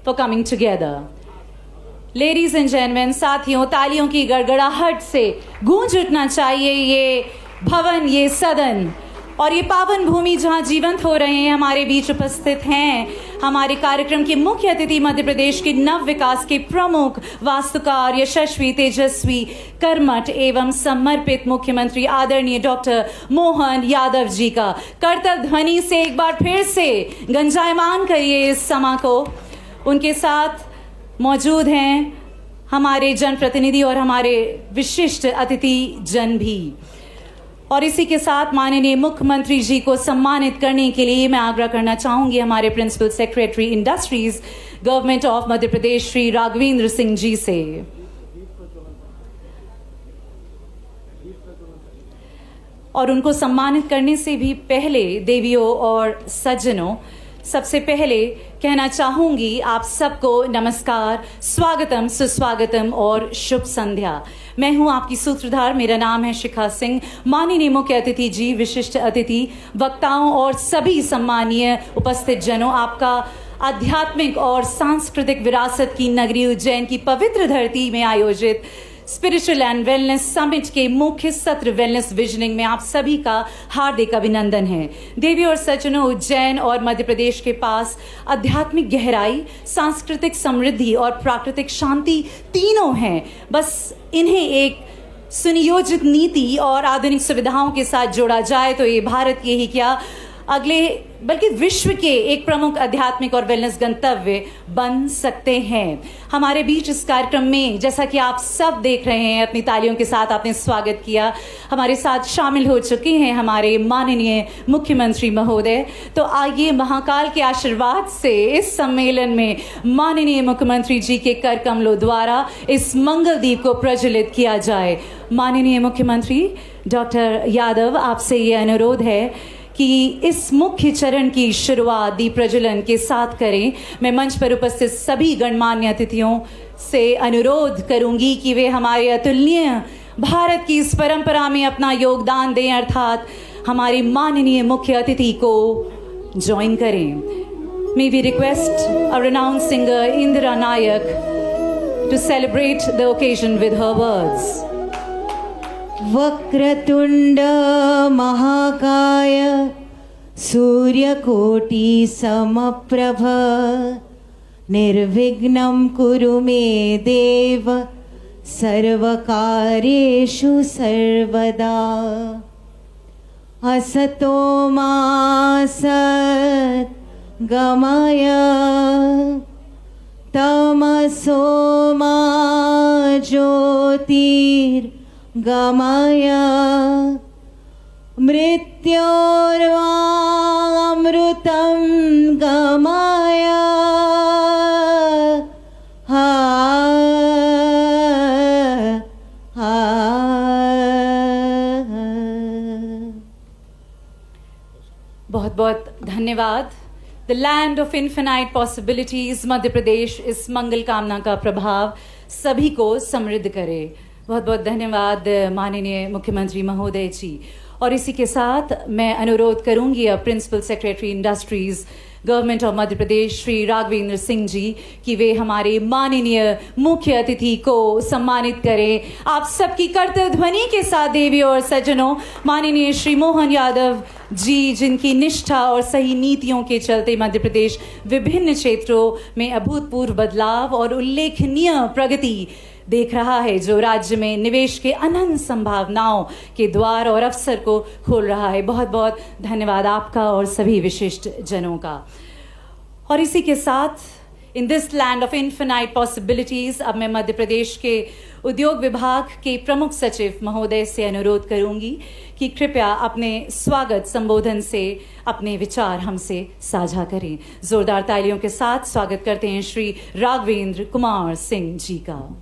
for coming together. Ladies and gentlemen, साथियों, तालियों की गड़गड़ाहट से गूंज उठना चाहिए ये भवन, ये सदन और ये पावन भूमि जहां जीवंत हो रहे हैं। हमारे बीच उपस्थित हैं हमारे कार्यक्रम के मुख्य अतिथि, मध्य प्रदेश के नव विकास के प्रमुख वास्तुकार, यशस्वी, तेजस्वी, कर्मठ एवं समर्पित मुख्यमंत्री आदरणीय डॉक्टर मोहन यादव जी का कर्तव्य ध्वनि से एक बार फिर से गंजायमान करिए इस समा को। उनके साथ मौजूद हैं हमारे जनप्रतिनिधि और हमारे विशिष्ट अतिथि जन भी। और इसी के साथ माननीय मुख्यमंत्री जी को सम्मानित करने के लिए मैं आग्रह करना चाहूंगी हमारे principal secretary industries government of Madhya Pradesh Shri Raghavendra Singh ji से। और उनको सम्मानित करने से भी पहले देवियों और सज्जनों, सबसे पहले कहना चाहूंगी आप सबको नमस्कार, स्वागतम, सुस्वागतम और शुभ संध्या। मैं हूं आपकी सूत्रधार, मेरा नाम है शिखा सिंह। माननीय मुख्य अतिथि जी, विशिष्ट अतिथि, वक्ताओं और सभी सम्मानीय उपस्थित जनों, आपका आध्यात्मिक और सांस्कृतिक विरासत की नगरी उज्जैन की पवित्र धरती में आयोजित स्पिरिचुअल एंड वेलनेस समिट के मुख्य सत्र वेलनेस विजनिंग में आप सभी का हार्दिक अभिनंदन है। देवी और सज्जनों, उज्जैन और मध्य प्रदेश के पास आध्यात्मिक गहराई, सांस्कृतिक समृद्धि और प्राकृतिक शांति तीनों हैं। बस इन्हें एक सुनियोजित नीति और आधुनिक सुविधाओं के साथ जोड़ा जाए तो ये भारत के ही क्या, अगले बल्कि विश्व के एक प्रमुख आध्यात्मिक और वेलनेस गंतव्य बन सकते हैं। हमारे बीच इस कार्यक्रम में, जैसा कि आप सब देख रहे हैं, अपनी तालियों के साथ आपने स्वागत किया, हमारे साथ शामिल हो चुके हैं हमारे माननीय मुख्यमंत्री महोदय। तो आइए महाकाल के आशीर्वाद से इस सम्मेलन में माननीय मुख्यमंत्री जी के कर कमलों द्वारा इस मंगल दीप को प्रज्वलित किया जाए। माननीय मुख्यमंत्री डॉक्टर यादव, आपसे ये अनुरोध है कि इस मुख्य चरण की शुरुआत दीप प्रज्वलन के साथ करें। मैं मंच पर उपस्थित सभी गणमान्य अतिथियों से अनुरोध करूंगी कि वे हमारे अतुलनीय भारत की इस परंपरा में अपना योगदान दें, अर्थात हमारी माननीय मुख्य अतिथि को ज्वाइन करें। May we request a renowned singer Indira Nayak to celebrate the occasion with her words. Vakratunda महाकाय सूर्यकोटि समप्रभ निर्विघ्नं कुरु मे देव सर्वकार्येषु सर्वदा। असतो मा सद्गमय तमसो मा ज्योतिर्गमय मृत्योर्वामृतं गमय। बहुत बहुत धन्यवाद। The land of infinite possibilities Madhya Pradesh, इस मंगल कामना का प्रभाव सभी को समृद्ध करे। बहुत बहुत धन्यवाद माननीय मुख्यमंत्री महोदय जी। और इसी के साथ मैं अनुरोध करूंगी अब principal secretary industries government of Madhya Pradesh Shri Raghavendra Singh ji कि वे हमारे माननीय मुख्य अतिथि को सम्मानित करें। आप सबकी कर्तव्य ध्वनि के साथ देवी और सज्जनों, माननीय श्री मोहन यादव जी, जिनकी निष्ठा और सही नीतियों के चलते मध्य प्रदेश विभिन्न क्षेत्रों में अभूतपूर्व बदलाव और उल्लेखनीय प्रगति देख रहा है, जो राज्य में निवेश के अनंत संभावनाओं के द्वार और अवसर को खोल रहा है। बहुत बहुत धन्यवाद आपका और सभी विशिष्ट जनों का। और इसी के साथ in this land of infinite possibilities अब मैं मध्य प्रदेश के उद्योग विभाग के प्रमुख सचिव महोदय से अनुरोध करूंगी कि कृपया अपने स्वागत संबोधन से अपने विचार हमसे साझा करें। जोरदार तालियों के साथ स्वागत करते हैं श्री राघवेंद्र कुमार सिंह जी का।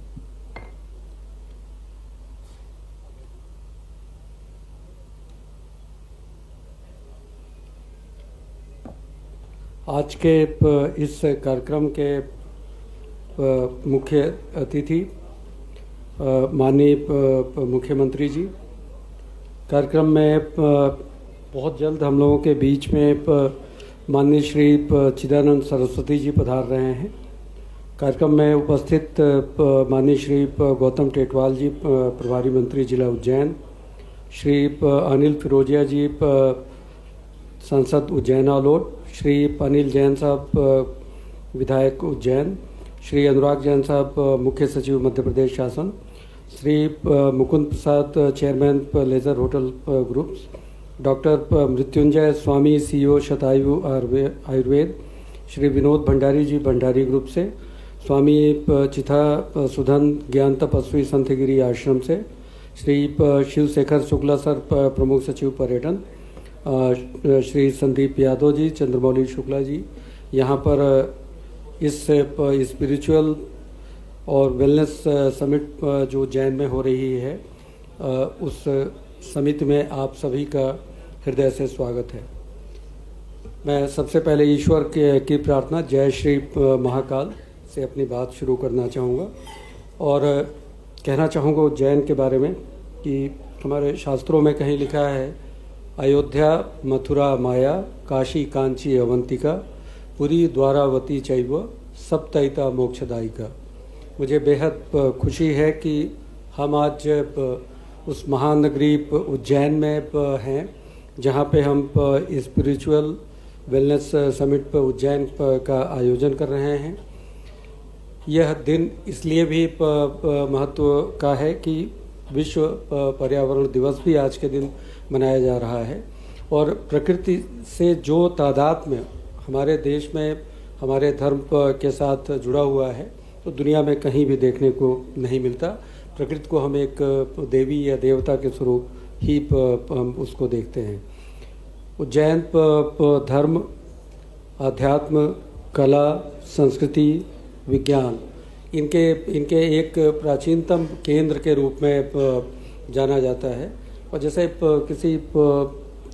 आज के इस कार्यक्रम के मुख्य अतिथि माननीय मुख्यमंत्री जी, कार्यक्रम में बहुत जल्द हम लोगों के बीच में माननीय श्री चिदानंद सरस्वती जी पधार रहे हैं। कार्यक्रम में उपस्थित माननीय श्री गौतम टेटवाल जी, प्रभारी मंत्री जिला उज्जैन, श्री अनिल फिरोजिया जी, सांसद उज्जैन आलोट, श्री अनिल जैन साहब, विधायक उज्जैन, श्री अनुराग जैन साहब, मुख्य सचिव मध्य प्रदेश शासन, Shri Mukund Prasad, chairman leisure hotel groups, doctor Mrityunjay Swami, CEO Shatayu Ayurved, Shri Vinod Bhandari ji, Bhandari group से, स्वामी चिथा सुधन ज्ञान तपस्वी संतगिरी आश्रम से, श्री शिवशेखर शुक्ला सर, प्रमुख सचिव पर्यटन, श्री संदीप यादव जी, चंद्रमौली शुक्ला जी, यहाँ पर इस स्पिरिचुअल और वेलनेस समिट जो उज्जैन में हो रही है, उस समिट में आप सभी का हृदय से स्वागत है। मैं सबसे पहले ईश्वर की प्रार्थना जय श्री महाकाल से अपनी बात शुरू करना चाहूँगा और कहना चाहूँगा उज्जैन के बारे में कि हमारे शास्त्रों में कहीं लिखा है, अयोध्या मथुरा माया, काशी कांची अवंतिका, पुरी द्वारावती चैव सप्तैता मोक्षदायिका। मुझे बेहद खुशी है कि हम आज उस महानगरी उज्जैन में हैं, जहाँ पे हम स्पिरिचुअल वेलनेस समिट उज्जैन का आयोजन कर रहे हैं। यह दिन इसलिए भी महत्व का है कि विश्व पर्यावरण दिवस भी आज के दिन मनाया जा रहा है और प्रकृति से जो तादाद में हमारे देश में हमारे धर्म के साथ जुड़ा हुआ है, तो दुनिया में कहीं भी देखने को नहीं मिलता। प्रकृति को हम एक देवी या देवता के स्वरूप ही हम उसको देखते हैं। उज्जैन धर्म, आध्यात्म, कला, संस्कृति, विज्ञान इनके एक प्राचीनतम केंद्र के रूप में जाना जाता है। और जैसे किसी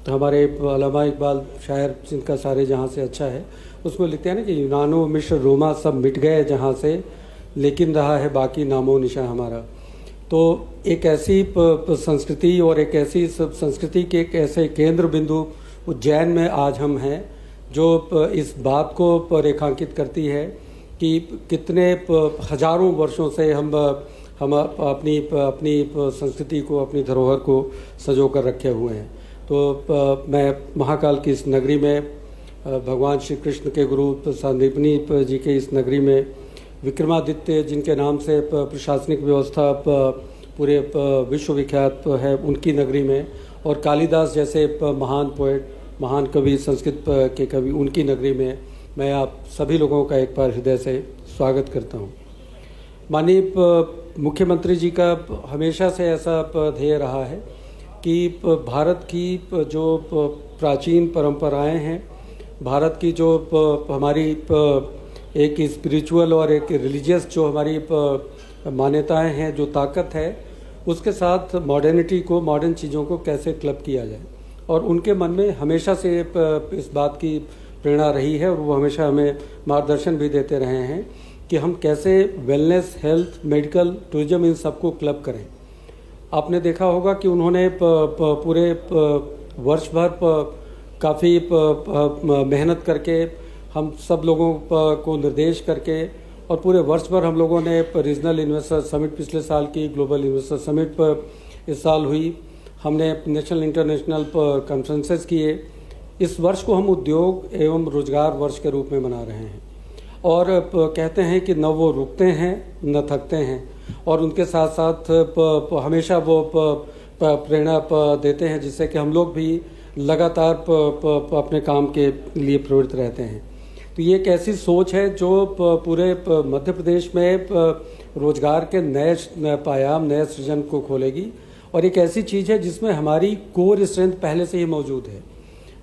हमारे अल्लामा इकबाल शायर, जिनका सारे जहाँ से अच्छा है, उसमें लिखते हैं ना कि यूनानो मिस्र रोमा सब मिट गए जहाँ से, लेकिन रहा है बाकी नामो निशा हमारा। तो एक ऐसी संस्कृति और एक ऐसी संस्कृति के एक ऐसे केंद्र बिंदु उज्जैन में आज हम हैं, जो इस बात को रेखांकित करती है कि कितने हजारों वर्षों से हम अपनी संस्कृति को, अपनी धरोहर को संजो कर रखे हुए हैं। तो मैं महाकाल की इस नगरी में, भगवान श्री कृष्ण के गुरु सांदीपनी जी के इस नगरी में, विक्रमादित्य जिनके नाम से प्रशासनिक व्यवस्था पूरे विश्व विख्यात है, उनकी नगरी में, और कालिदास जैसे महान पोएट, महान कवि, संस्कृत के कवि, उनकी नगरी में मैं आप सभी लोगों का एक बार हृदय से स्वागत करता हूँ। माननीय मुख्यमंत्री जी का हमेशा से ऐसा ध्येय रहा है कि भारत की जो प्राचीन परंपराएं हैं, भारत की जो हमारी एक स्पिरिचुअल और एक रिलीजियस जो हमारी मान्यताएं हैं, जो ताकत है, उसके साथ मॉडर्निटी को, मॉडर्न चीज़ों को कैसे क्लब किया जाए। और उनके मन में हमेशा से इस बात की प्रेरणा रही है और वो हमेशा हमें मार्गदर्शन भी देते रहे हैं कि हम कैसे वेलनेस, हेल्थ, मेडिकल, टूरिज्म, इन सबको क्लब करें। आपने देखा होगा कि उन्होंने पूरे वर्ष भर काफ़ी मेहनत करके, हम सब लोगों को निर्देश करके, और पूरे वर्ष भर हम लोगों ने रीजनल इन्वेस्टर समिट पिछले साल की, ग्लोबल इन्वेस्टर समिट पर इस साल हुई, हमने नेशनल इंटरनेशनल कॉन्फ्रेंसेस किए। इस वर्ष को हम उद्योग एवं रोजगार वर्ष के रूप में मना रहे हैं और कहते हैं कि न वो रुकते हैं न थकते हैं, और उनके साथ साथ हमेशा वो प्रेरणा देते हैं, जिससे कि हम लोग भी लगातार अपने काम के लिए प्रवृत्त रहते हैं। तो ये एक ऐसी सोच है जो पूरे मध्य प्रदेश में रोजगार के नए पायाम, नए सृजन को खोलेगी, और एक ऐसी चीज़ है जिसमें हमारी कोर स्ट्रेंथ पहले से ही मौजूद है।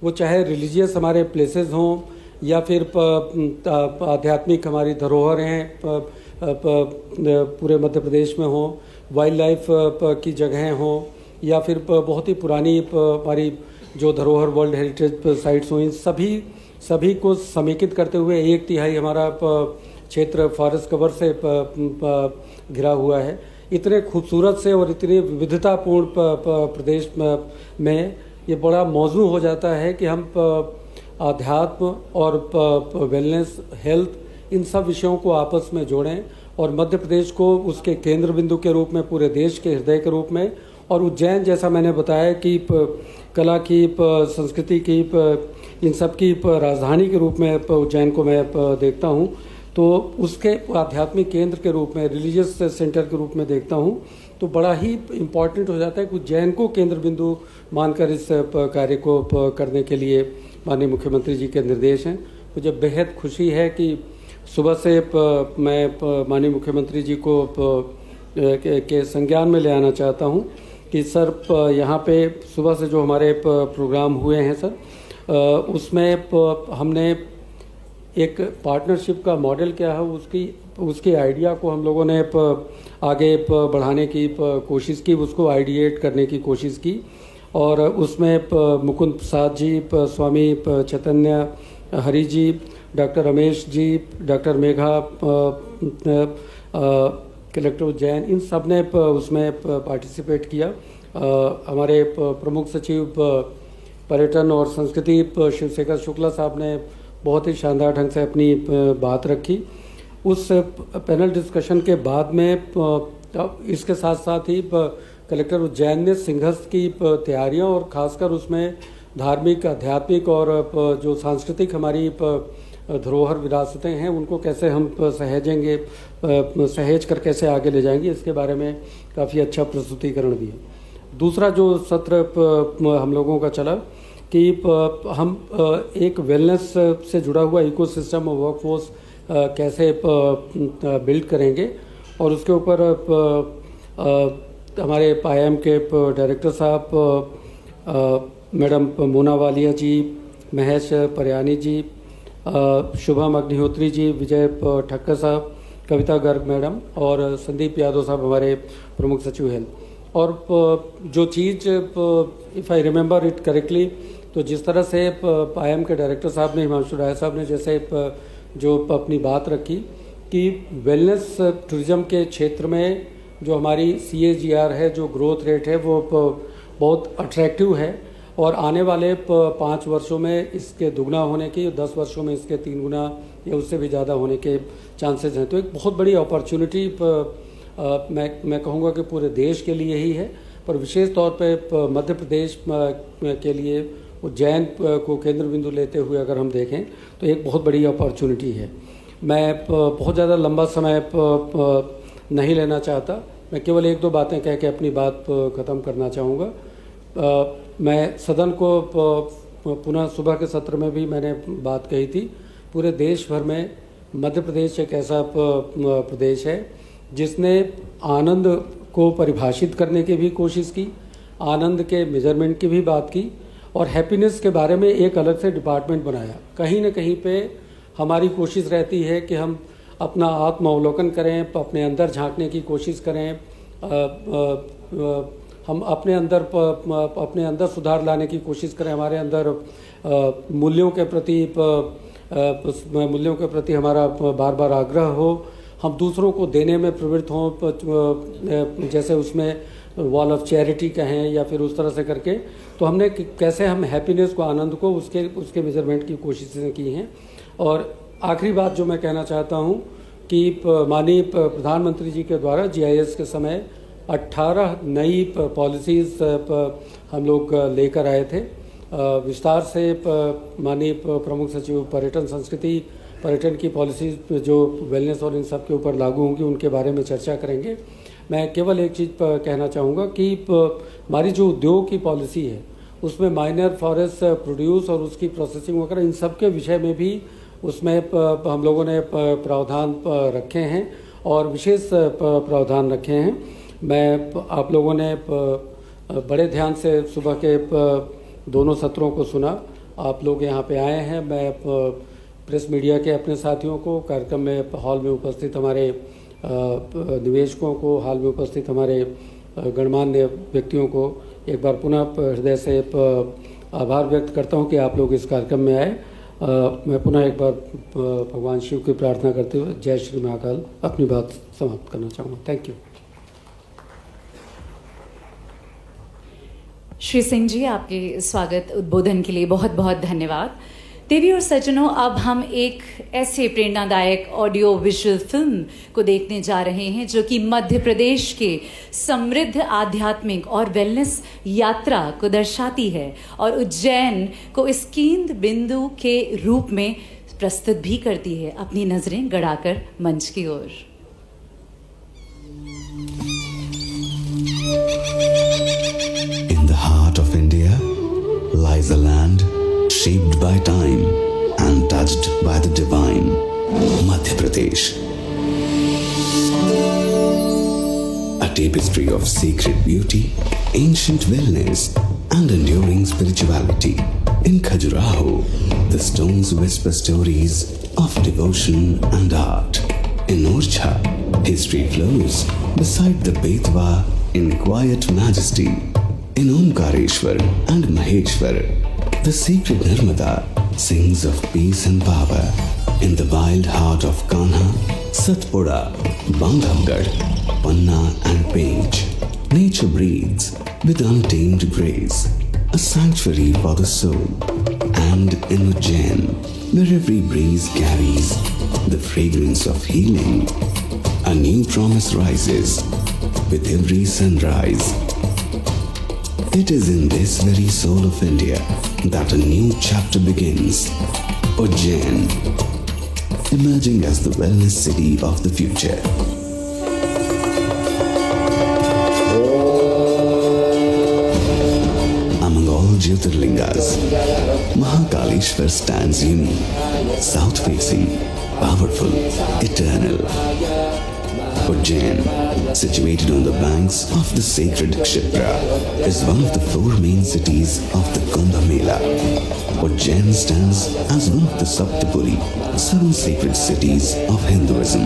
वो चाहे रिलीजियस हमारे प्लेसेस हों या फिर आध्यात्मिक हमारी धरोहर हैं पूरे मध्य प्रदेश में हों, वाइल्ड लाइफ की जगहें हों, या फिर बहुत ही पुरानी हमारी जो धरोहर वर्ल्ड हेरिटेज साइट्स हों, इन सभी को समेकित करते हुए 1/3 हमारा क्षेत्र फॉरेस्ट कवर से घिरा हुआ है। इतने खूबसूरत से और इतनी विविधतापूर्ण प्रदेश में ये बड़ा मौजू हो जाता है कि हम आध्यात्म और वेलनेस, हेल्थ, इन सब विषयों को आपस में जोड़ें और मध्य प्रदेश को उसके केंद्र बिंदु के रूप में, पूरे देश के हृदय के रूप में, और उज्जैन जैसा मैंने बताया कि कला की, संस्कृति की, इन सब की राजधानी के रूप में उज्जैन को मैं देखता हूँ, तो उसके आध्यात्मिक केंद्र के रूप में, रिलीजियस सेंटर के रूप में देखता हूँ, तो बड़ा ही इम्पॉर्टेंट हो जाता है कि उज्जैन को केंद्र बिंदु मानकर इस कार्य को करने के लिए माननीय मुख्यमंत्री जी के निर्देश हैं। मुझे बेहद खुशी है कि सुबह से मैं माननीय मुख्यमंत्री जी को के संज्ञान में ले आना चाहता हूँ कि सर यहाँ पे सुबह से जो हमारे प्रोग्राम हुए हैं सर, उसमें हमने एक पार्टनरशिप का मॉडल क्या है उसकी आइडिया को हम लोगों ने आगे बढ़ाने की कोशिश की, उसको आइडिएट करने की कोशिश की, और उसमें मुकुंद प्रसाद जी, स्वामी चैतन्य Hari ji, doctor Ramesh ji, doctor Megha, collector Ujjain, इन सब ने उसमें पार्टिसिपेट किया। हमारे प्रमुख सचिव पर्यटन और संस्कृति शिवशेखर शुक्ला साहब ने बहुत ही शानदार ढंग से अपनी बात रखी। उस पैनल डिस्कशन के बाद में इसके साथ साथ ही कलेक्टर उज्जैन ने सिंहस्थ की तैयारियां और ख़ासकर उसमें धार्मिक, आध्यात्मिक और जो सांस्कृतिक हमारी धरोहर विरासतें हैं उनको कैसे हम सहेजेंगे, सहेज कर कैसे आगे ले जाएंगे, इसके बारे में काफ़ी अच्छा प्रस्तुतिकरण दिया। दूसरा जो सत्र हम लोगों का चला कि हम एक वेलनेस से जुड़ा हुआ इकोसिस्टम और वर्कफोर्स कैसे बिल्ड करेंगे, और उसके ऊपर हमारे IIM के डायरेक्टर साहब मैडम मोना वालिया जी, महेश परियानी जी, शुभम अग्निहोत्री जी, विजय ठक्कर साहब, कविता गर्ग मैडम और संदीप यादव साहब हमारे प्रमुख सचिव हेल्थ। और जो चीज़ if I remember it correctly, तो जिस तरह से IIM के डायरेक्टर साहब ने, हिमांशु राय साहब ने जैसे जो अपनी बात रखी कि वेलनेस टूरिज़्म के क्षेत्र में जो हमारी CAGR है, जो ग्रोथ रेट है, वो बहुत अट्रैक्टिव है, और आने वाले 5 वर्षों में इसके दुगना होने की, 10 वर्षों में इसके 3 गुना या उससे भी ज़्यादा होने के चांसेस हैं। तो एक बहुत बड़ी अपॉर्चुनिटी मैं कहूँगा कि पूरे देश के लिए ही है, पर विशेष तौर पे मध्य प्रदेश के लिए उज्जैन को केंद्र बिंदु लेते हुए अगर हम देखें तो एक बहुत बड़ी अपॉर्चुनिटी है। मैं बहुत ज़्यादा लंबा समय नहीं लेना चाहता, मैं केवल 1-2 बातें कह के अपनी बात ख़त्म करना चाहूँगा। मैं सदन को पुनः सुबह के सत्र में भी मैंने बात कही थी, पूरे देश भर में मध्य प्रदेश एक ऐसा प्रदेश है जिसने आनंद को परिभाषित करने की भी कोशिश की, आनंद के मेजरमेंट की भी बात की, और हैप्पीनेस के बारे में एक अलग से डिपार्टमेंट बनाया। कहीं न कहीं पे हमारी कोशिश रहती है कि हम अपना आत्मावलोकन करें, अपने अंदर झांकने की कोशिश करें, हम अपने अंदर सुधार लाने की कोशिश करें, हमारे अंदर मूल्यों के प्रति हमारा बार बार आग्रह हो, हम दूसरों को देने में प्रवृत्त हों, जैसे उसमें वॉल ऑफ चैरिटी कहें या फिर उस तरह से करके, तो हमने कैसे हम हैप्पीनेस को, आनंद को, उसके मेजरमेंट की कोशिशें की हैं। और आखिरी बात जो मैं कहना चाहता हूँ कि माननीय प्रधानमंत्री जी के द्वारा GIS के समय 18 नई पॉलिसीज़ हम लोग लेकर आए थे। विस्तार से माननीय प्रमुख सचिव पर्यटन संस्कृति, पर्यटन की पॉलिसीज जो वेलनेस और इन सब के ऊपर लागू होंगी उनके बारे में चर्चा करेंगे। मैं केवल एक चीज़ कहना चाहूँगा कि हमारी जो उद्योग की पॉलिसी है उसमें माइनर फॉरेस्ट प्रोड्यूस और उसकी प्रोसेसिंग वगैरह इन सब के विषय में भी उसमें हम लोगों ने प्रावधान रखे हैं और विशेष प्रावधान रखे हैं। मैं आप लोगों ने बड़े ध्यान से सुबह के दोनों सत्रों को सुना, आप लोग यहाँ पे आए हैं। मैं प्रेस मीडिया के अपने साथियों को, कार्यक्रम में हॉल में उपस्थित हमारे निवेशकों को, हॉल में उपस्थित हमारे गणमान्य व्यक्तियों को एक बार पुनः हृदय से आभार व्यक्त करता हूँ कि आप लोग इस कार्यक्रम में आए। मैं पुनः एक बार भगवान शिव की प्रार्थना करते हुए जय श्री महाकाल अपनी बात समाप्त करना चाहूँगा। Thank you. श्री सिंह जी, आपके स्वागत उद्बोधन के लिए बहुत बहुत धन्यवाद। देवी और सज्जनों, अब हम एक ऐसे प्रेरणादायक ऑडियो विजुअल फिल्म को देखने जा रहे हैं जो कि मध्य प्रदेश के समृद्ध आध्यात्मिक और वेलनेस यात्रा को दर्शाती है और उज्जैन को इस केंद्र बिंदु के रूप में प्रस्तुत भी करती है, अपनी नजरें गड़ाकर मंच की ओर। In the heart of India lies a land shaped by time and touched by the divine, Madhya Pradesh. A tapestry of sacred beauty, ancient wellness, and enduring spirituality. In Khajuraho, the stones whisper stories of devotion and art. In Orchha, history flows beside the Betwa in quiet majesty. In Omkareshwar and Maheshwar, the sacred Narmada sings of peace and power. In the wild heart of Kanha, Satpura, Bandhavgarh, Panna and Pench, nature breathes with untamed grace, a sanctuary for the soul. And in Ujjain, where every breeze carries the fragrance of healing, a new promise rises with every sunrise. It is in this very soul of India that a new chapter begins. Ujjain, emerging as the wellness city of the future. Among all Jyotirlingas, Mahakaleshwar stands unique, south-facing, powerful, eternal. Ujjain, situated on the banks of the sacred Kshipra, is one of the four main cities of the Kumbh Mela. Ujjain stands as one of the Saptapuri, 7 sacred cities of Hinduism.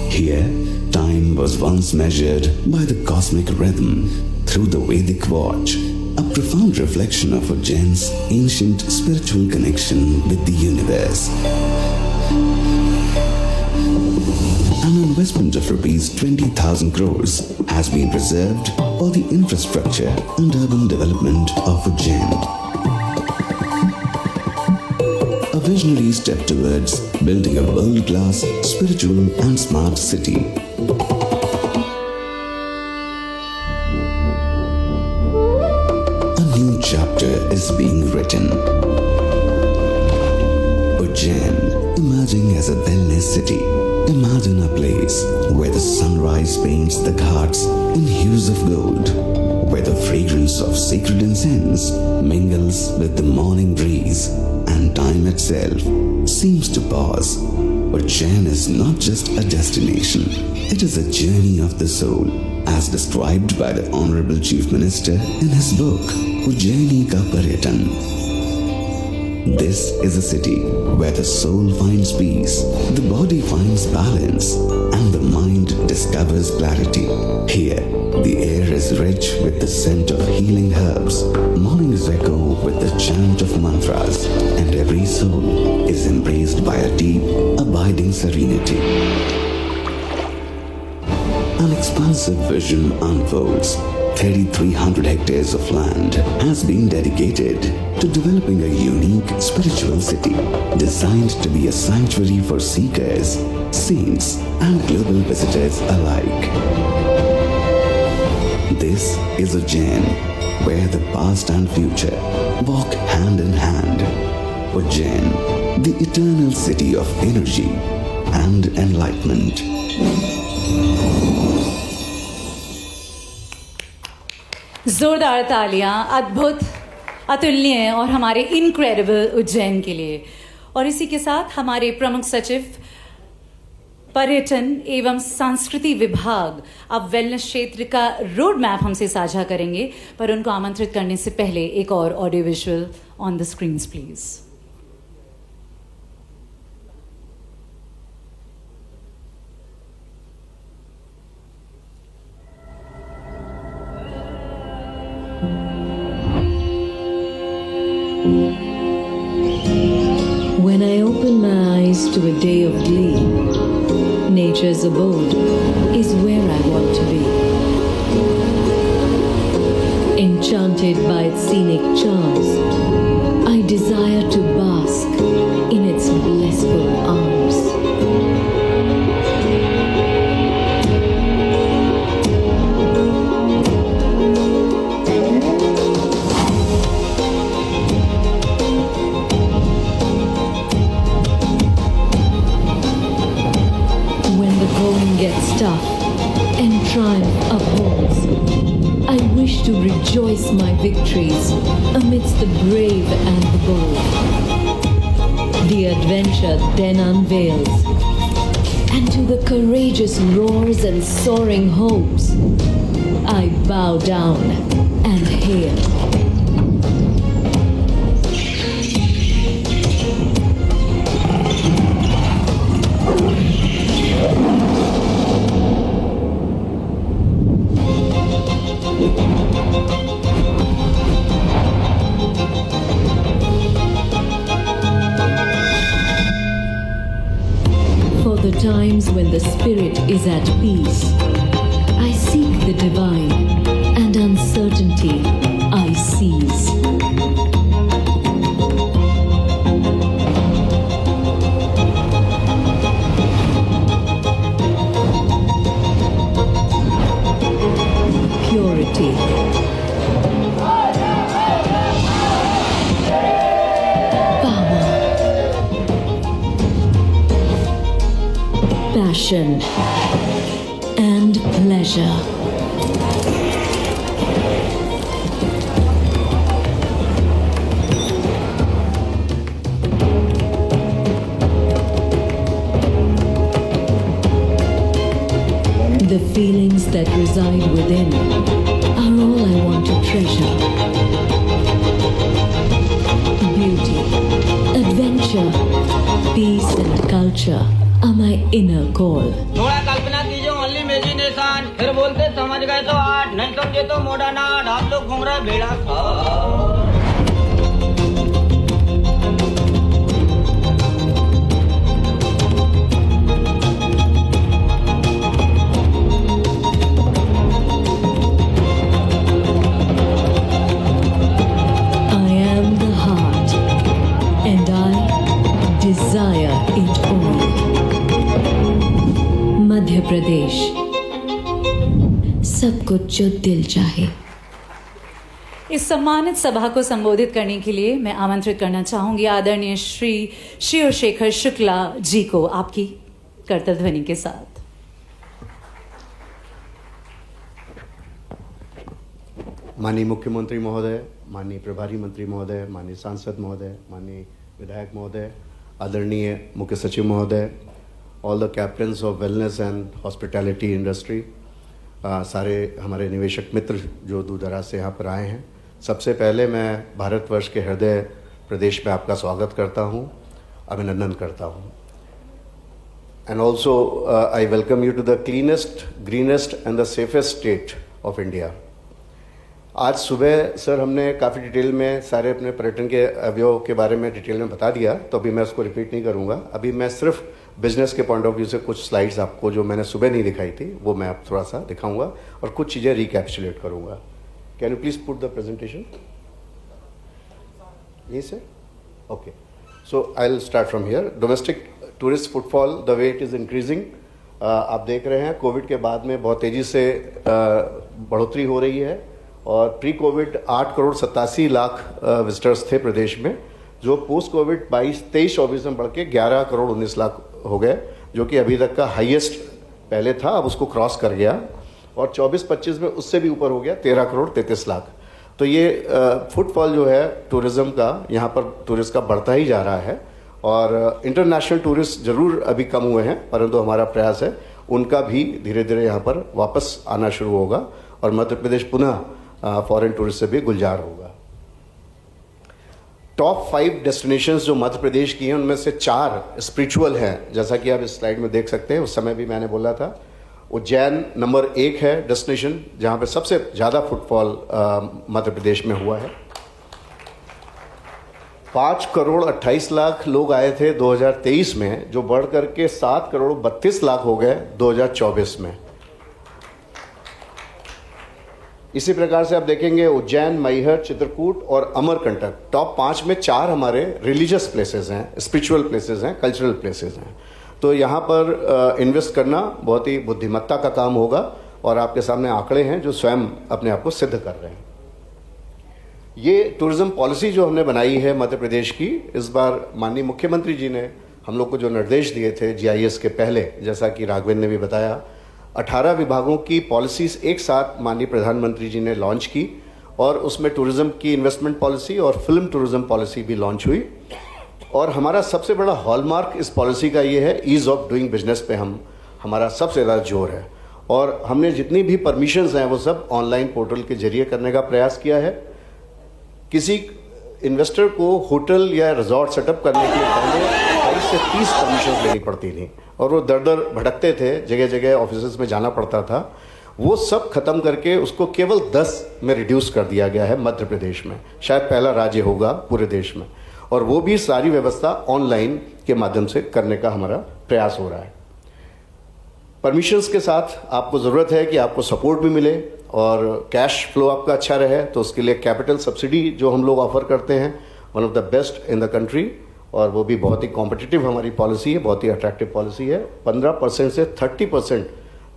Here, time was once measured by the cosmic rhythm through the Vedic watch, a profound reflection of Ujjain's ancient spiritual connection with the universe. An investment of rupees 20,000 crores has been reserved for the infrastructure and urban development of Ujjain. A visionary step towards building a world-class spiritual and smart city. A new chapter is being written. Ujjain, emerging as a wellness city. Imagine a place where the sunrise paints the ghats in hues of gold, where the fragrance of sacred incense mingles with the morning breeze, and time itself seems to pause. Ujjain is not just a destination, it is a journey of the soul, as described by the Honorable Chief Minister in his book, Ujjaini Ka Paryatan. This is a city where the soul finds peace, the body finds balance, and the mind discovers clarity. Here, the air is rich with the scent of healing herbs, mornings echo with the chant of mantras, and every soul is embraced by a deep, abiding serenity. An expansive vision unfolds. 3,300 hectares of land has been dedicated to developing a unique spiritual city designed to be a sanctuary for seekers, saints, and global visitors alike. This is Ujjain, where the past and future walk hand in hand. Ujjain, the eternal city of energy and enlightenment. जोरदार तालियां अद्भुत, अतुलनीय और हमारे incredible Ujjain के लिए। और इसी के साथ हमारे प्रमुख सचिव पर्यटन एवं संस्कृति विभाग अब वेलनेस क्षेत्र का रोड मैप हमसे साझा करेंगे, पर उनको आमंत्रित करने से पहले एक और audio visual on the screens please. When I open my eyes to a day of glee, nature's abode is where I want to be. In enchanted by its scenic charms. I desire to bask in its blissful arms. When the going gets tough and triumph upholds, I wish to rejoice my victories amidst the brave and the bold. The adventure then unveils, and to the courageous roars and soaring hopes, I bow down and hail. For the times when the spirit is at peace, I seek the divine, and uncertainty I seize. Purity. Power. Passion and pleasure. The feelings that reside within are all I want to treasure. Beauty, adventure, peace and culture are my inner call. थोड़ा कल्पना कीजिए only imagination फिर बोलते समझ गए तो art नहीं समझे तो मॉडर्न आर्ट आप लोग घूम रहे बेड़ा खा I am the heart and I desire it all. Madhya Pradesh, सब कुछ जो दिल चाहे. इस सम्मानित सभा को संबोधित करने के लिए मैं आमंत्रित करना चाहूंगी आदरणीय श्री शिवशेखर शुक्ला जी को आपकी कर्तव्य ध्वनि के साथ. माननीय मुख्यमंत्री महोदय, माननीय प्रभारी मंत्री महोदय, माननीय सांसद महोदय, माननीय विधायक महोदय, आदरणीय मुख्य सचिव महोदय, all the captains of wellness and hospitality industry, सारे हमारे निवेशक मित्र जो दूर दराज से यहाँ पर आए हैं, सबसे पहले मैं भारतवर्ष के हृदय प्रदेश में आपका स्वागत करता हूँ, अभिनंदन करता हूँ. And also I welcome you to the cleanest, greenest and the safest state of India. आज सुबह सर हमने काफ़ी डिटेल में सारे अपने पर्यटन के अवयव के बारे में डिटेल में बता दिया, तो अभी मैं उसको रिपीट नहीं करूँगा. अभी मैं सिर्फ बिजनेस के पॉइंट ऑफ व्यू से कुछ स्लाइड्स आपको जो मैंने सुबह नहीं दिखाई थी वो मैं आप थोड़ा सा दिखाऊंगा और कुछ चीज़ें रिकैप्चुलेट करूँगा. Can you please put the presentation? Yeah sir, okay. So I will start from here. Domestic tourist footfall the way it is increasing. आप देख रहे हैं कोविड के बाद में बहुत तेज़ी से बढ़ोतरी हो रही है और pre Covid 8 crore 87 lakh visitors थे प्रदेश में, जो पोस्ट कोविड 22-23-24 में बढ़ के 11 करोड़ 19 लाख हो गए, जो कि अभी तक का हाईएस्ट पहले था, अब उसको क्रॉस कर गया. और 24-25 में उससे भी ऊपर हो गया 13 करोड़ 33 लाख. तो ये फुटफॉल जो है टूरिज़्म का यहाँ पर टूरिस्ट का बढ़ता ही जा रहा है. और इंटरनेशनल टूरिस्ट ज़रूर अभी कम हुए हैं, परंतु हमारा प्रयास है उनका भी धीरे धीरे यहाँ पर वापस आना शुरू होगा और मध्य प्रदेश पुनः फॉरेन टूरिस्ट से भी गुलजार होगा. टॉप 5 डेस्टिनेशंस जो मध्य प्रदेश की हैं उनमें से 4 स्पिरिचुअल हैं, जैसा कि आप इस स्लाइड में देख सकते हैं. उस समय भी मैंने बोला था. उज्जैन नंबर 1 है डेस्टिनेशन जहाँ पे सबसे ज़्यादा फुटफॉल मध्य प्रदेश में हुआ है. 5 करोड़ 28 लाख लोग आए थे 2023 में, जो बढ़ करके 7 करोड़ 32 लाख हो गए 2024 में. इसी प्रकार से आप देखेंगे उज्जैन, मैहर, चित्रकूट और अमरकंटक, टॉप 5 में 4 हमारे रिलीजियस प्लेसेस हैं, स्पिरिचुअल प्लेसेस हैं, कल्चरल प्लेसेस हैं। तो यहाँ पर इन्वेस्ट करना बहुत ही बुद्धिमत्ता का काम होगा और आपके सामने आंकड़े हैं जो स्वयं अपने आप को सिद्ध कर रहे हैं। ये टूरिज्म पॉलिसी जो हमने बनाई है मध्य प्रदेश की, इस बार माननीय मुख्यमंत्री जी ने हम लोग को जो निर्देश दिए थे GIS के पहले, जैसा कि राघवेंद्र ने भी बताया, 18 विभागों की पॉलिसीज एक साथ माननीय प्रधानमंत्री जी ने लॉन्च की और उसमें टूरिज्म की इन्वेस्टमेंट पॉलिसी और फिल्म टूरिज्म पॉलिसी भी लॉन्च हुई। और हमारा सबसे बड़ा हॉलमार्क इस पॉलिसी का ये है, ईज ऑफ डूइंग बिजनेस पे हमारा सबसे ज़्यादा जोर है। और हमने जितनी भी परमिशंस हैं वो सब ऑनलाइन पोर्टल के जरिए करने का प्रयास किया है। किसी इन्वेस्टर को होटल या रिजॉर्ट सेटअप करने के लिए पहले 22 से 30 परमिशन लेनी पड़ती थी और वो दर दर भटकते थे, जगह जगह ऑफिस में जाना पड़ता था। वो सब खत्म करके उसको केवल 10 में रिड्यूस कर दिया गया है मध्य प्रदेश में। शायद पहला राज्य होगा पूरे देश में, और वो भी सारी व्यवस्था ऑनलाइन के माध्यम से करने का हमारा प्रयास हो रहा है। परमिशंस के साथ आपको ज़रूरत है कि आपको सपोर्ट भी मिले और कैश फ्लो आपका अच्छा रहे, तो उसके लिए कैपिटल सब्सिडी जो हम लोग ऑफर करते हैं, one of the best in the country, और वो भी बहुत ही कॉम्पिटिटिव हमारी पॉलिसी है, बहुत ही अट्रैक्टिव पॉलिसी है। 15% से 30%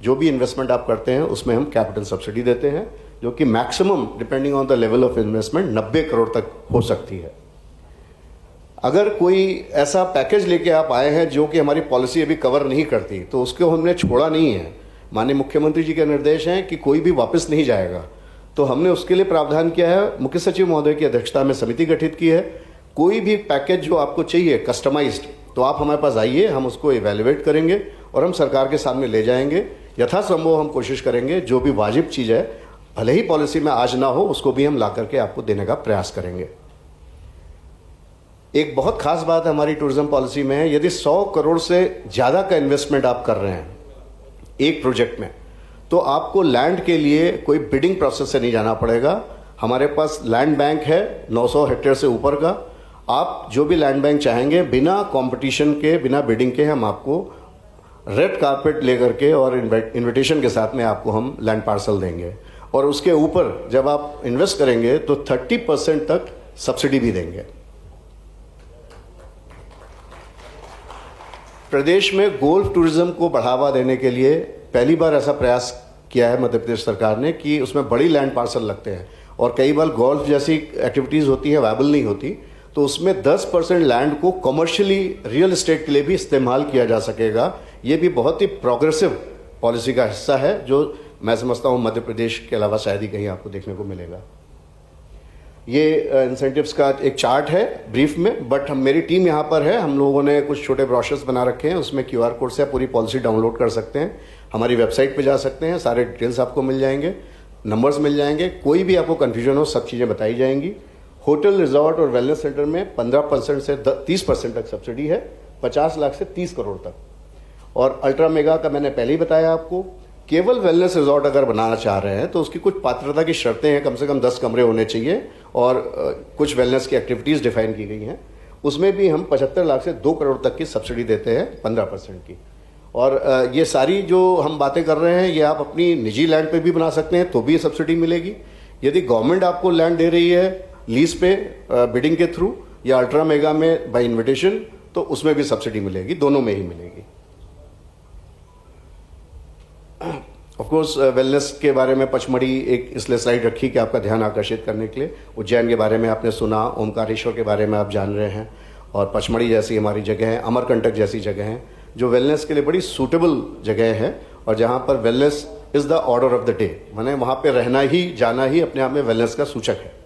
जो भी इन्वेस्टमेंट आप करते हैं उसमें हम कैपिटल सब्सिडी देते हैं, जो कि maximum depending on the level of investment 90 crore तक हो सकती है। अगर कोई ऐसा पैकेज लेके आप आए हैं जो कि हमारी पॉलिसी अभी कवर नहीं करती, तो उसको हमने छोड़ा नहीं है। माननीय मुख्यमंत्री जी के निर्देश हैं कि कोई भी वापस नहीं जाएगा, तो हमने उसके लिए प्रावधान किया है। मुख्य सचिव महोदय की अध्यक्षता में समिति गठित की है। कोई भी पैकेज जो आपको चाहिए कस्टमाइज्ड, तो आप हमारे पास आइए, हम उसको इवेल्युएट करेंगे और हम सरकार के सामने ले जाएंगे। यथासंभव हम कोशिश करेंगे जो भी वाजिब चीज़ है, भले ही पॉलिसी में आज ना हो, उसको भी हम ला करके आपको देने का प्रयास करेंगे। एक बहुत खास बात हमारी टूरिज्म पॉलिसी में है, यदि 100 करोड़ से ज़्यादा का इन्वेस्टमेंट आप कर रहे हैं एक प्रोजेक्ट में, तो आपको लैंड के लिए कोई बिडिंग प्रोसेस से नहीं जाना पड़ेगा। हमारे पास लैंड बैंक है 900 हेक्टेयर से ऊपर का। आप जो भी लैंड बैंक चाहेंगे, बिना कंपटीशन के, बिना बिडिंग के, हम आपको रेड कारपेट लेकर के और इन्विटेशन के साथ में आपको हम लैंड पार्सल देंगे। और उसके ऊपर जब आप इन्वेस्ट करेंगे तो 30% तक सब्सिडी भी देंगे। प्रदेश में गोल्फ टूरिज्म को बढ़ावा देने के लिए पहली बार ऐसा प्रयास किया है मध्य प्रदेश सरकार ने कि उसमें बड़ी लैंड पार्सल लगते हैं और कई बार गोल्फ जैसी एक्टिविटीज़ होती है वायबल नहीं होती, तो उसमें 10% लैंड को कमर्शियली रियल एस्टेट के लिए भी इस्तेमाल किया जा सकेगा। ये भी बहुत ही प्रोग्रेसिव पॉलिसी का हिस्सा है, जो मैं समझता हूँ मध्य प्रदेश के अलावा शायद ही कहीं आपको देखने को मिलेगा। ये इंसेंटिव्स का एक चार्ट है ब्रीफ में, बट मेरी टीम यहाँ पर है। हम लोगों ने कुछ छोटे ब्रोशर्स बना रखे हैं, उसमें QR कोड से आप पूरी पॉलिसी डाउनलोड कर सकते हैं। हमारी वेबसाइट पे जा सकते हैं, सारे डिटेल्स आपको मिल जाएंगे, नंबर्स मिल जाएंगे। कोई भी आपको कन्फ्यूजन हो, सब चीज़ें बताई जाएंगी। होटल, रिजॉर्ट और वेलनेस सेंटर में 15% से 30% तक सब्सिडी है, 50 लाख से 30 करोड़ तक। और अल्ट्रा मेगा का मैंने पहले ही बताया आपको। केवल वेलनेस रिजॉर्ट अगर बनाना चाह रहे हैं तो उसकी कुछ पात्रता की शर्तें हैं, कम से कम 10 कमरे होने चाहिए और कुछ वेलनेस की एक्टिविटीज़ डिफाइन की गई हैं। उसमें भी हम 75 लाख से 2 करोड़ तक की सब्सिडी देते हैं, 15% की। और ये सारी जो हम बातें कर रहे हैं, ये आप अपनी निजी लैंड पे भी बना सकते हैं तो भी सब्सिडी मिलेगी। यदि गवर्नमेंट आपको लैंड दे रही है लीज पे बिडिंग के थ्रू या अल्ट्रा मेगा में बाय इन्विटेशन, तो उसमें भी सब्सिडी मिलेगी, दोनों में ही मिलेगी। ऑफ कोर्स वेलनेस के बारे में पचमढ़ी एक इसलिए स्लाइड रखी कि आपका ध्यान आकर्षित करने के लिए। उज्जैन के बारे में आपने सुना, ओमकारेश्वर के बारे में आप जान रहे हैं, और पचमढ़ी जैसी हमारी जगह है, अमरकंटक जैसी जगह है जो वेलनेस के लिए बड़ी सूटेबल जगह है और जहाँ पर wellness is the order of the day, माने वहाँ पे रहना ही, जाना ही अपने आप में वेलनेस का सूचक है।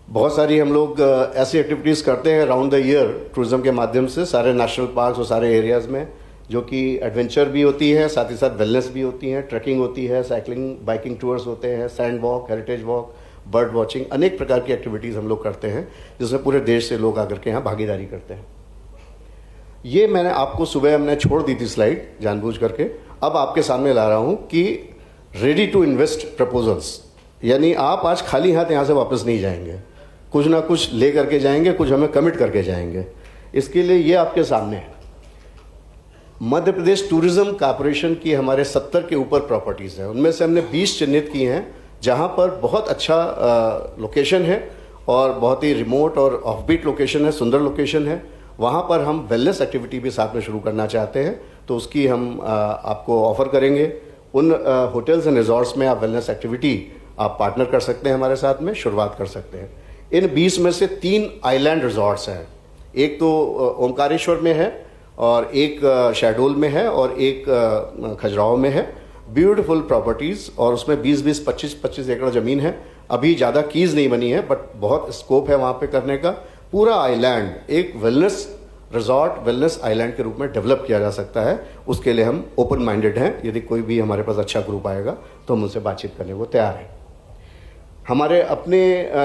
बहुत सारी हम लोग ऐसी एक्टिविटीज़ करते हैं राउंड द ईयर टूरिज्म के माध्यम से, सारे नेशनल पार्क्स और सारे एरियाज़ में, जो कि एडवेंचर भी होती है, साथ ही साथ वेलनेस भी होती है, ट्रैकिंग होती है, साइकिलिंग बाइकिंग टूर्स होते हैं, sand walk, heritage walk, bird watching, अनेक प्रकार की एक्टिविटीज़ हम लोग करते हैं जिसमें पूरे देश से लोग आकर के यहाँ भागीदारी करते हैं। ये मैंने आपको सुबह हमने छोड़ दी थी स्लाइड जानबूझ करके, अब आपके सामने ला रहा हूँ कि रेडी टू इन्वेस्ट प्रपोजल्स, यानी आप आज खाली हाथ यहाँ से वापस नहीं जाएंगे, कुछ ना कुछ ले करके जाएंगे, कुछ हमें कमिट करके जाएंगे। इसके लिए ये आपके सामने है। मध्य प्रदेश टूरिज्म कॉर्पोरेशन की हमारे 70 के ऊपर प्रॉपर्टीज़ हैं, उनमें से हमने 20 चिन्हित की हैं जहां पर बहुत अच्छा लोकेशन है और बहुत ही रिमोट और ऑफबीट लोकेशन है, सुंदर लोकेशन है। वहां पर हम वेलनेस एक्टिविटी भी साथ में शुरू करना चाहते हैं, तो उसकी हम आपको ऑफर करेंगे। उन होटल्स एंड रिजॉर्ट्स में आप वेलनेस एक्टिविटी आप पार्टनर कर सकते हैं, हमारे साथ में शुरुआत कर सकते हैं। इन 20 में से 3 आइलैंड रिजॉर्ट्स हैं, एक तो ओमकारेश्वर में है और एक शहडोल में है और एक खजुराहो में है। ब्यूटीफुल प्रॉपर्टीज़ और उसमें 20-20, 25-25 एकड़ ज़मीन है। अभी ज़्यादा कीज़ नहीं बनी है बट बहुत स्कोप है वहाँ पे करने का। पूरा आइलैंड एक वेलनेस रिजॉर्ट, वेलनेस आइलैंड के रूप में डेवलप किया जा सकता है। उसके लिए हम ओपन माइंडेड हैं। यदि कोई भी हमारे पास अच्छा ग्रुप आएगा तो हम उनसे बातचीत करने को तैयार हैं। हमारे अपने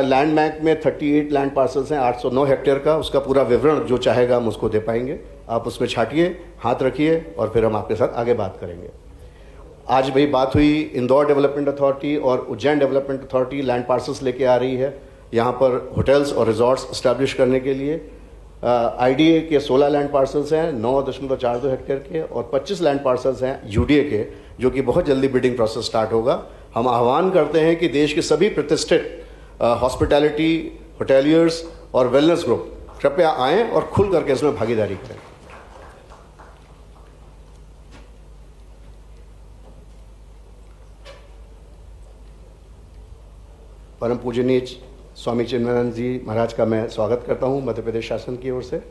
लैंड बैंक में 38 लैंड पार्सल्स हैं, 809 हेक्टेयर का। उसका पूरा विवरण जो चाहेगा हम उसको दे पाएंगे। आप उसमें छाटिए, हाथ रखिए और फिर हम आपके साथ आगे बात करेंगे। आज भाई बात हुई, इंदौर डेवलपमेंट अथॉरिटी और Ujjain development authority land parcels लेके आ रही है यहाँ पर होटल्स और रिजॉर्ट्स इस्टेब्लिश करने के लिए। आईडीए के 16 लैंड पार्सल्स हैं 9.42 हेक्टेयर के, और 25 लैंड पार्सल्स हैं यूडीए के, जो कि बहुत जल्दी बिडिंग प्रोसेस स्टार्ट होगा। हम आह्वान करते हैं कि देश के सभी प्रतिष्ठित हॉस्पिटैलिटी, होटेलियर्स और वेलनेस ग्रुप कृपया आएँ और खुल करके इसमें भागीदारी करें। परम पूजनीय स्वामी चिन्मयानंद जी महाराज का मैं स्वागत करता हूं मध्य प्रदेश शासन की ओर से।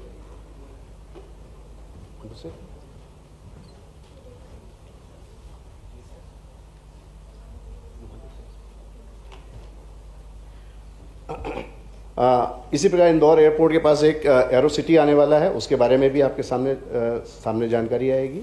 इसी प्रकार इंदौर एयरपोर्ट के पास एक एरो सिटी आने वाला है, उसके बारे में भी आपके सामने जानकारी आएगी।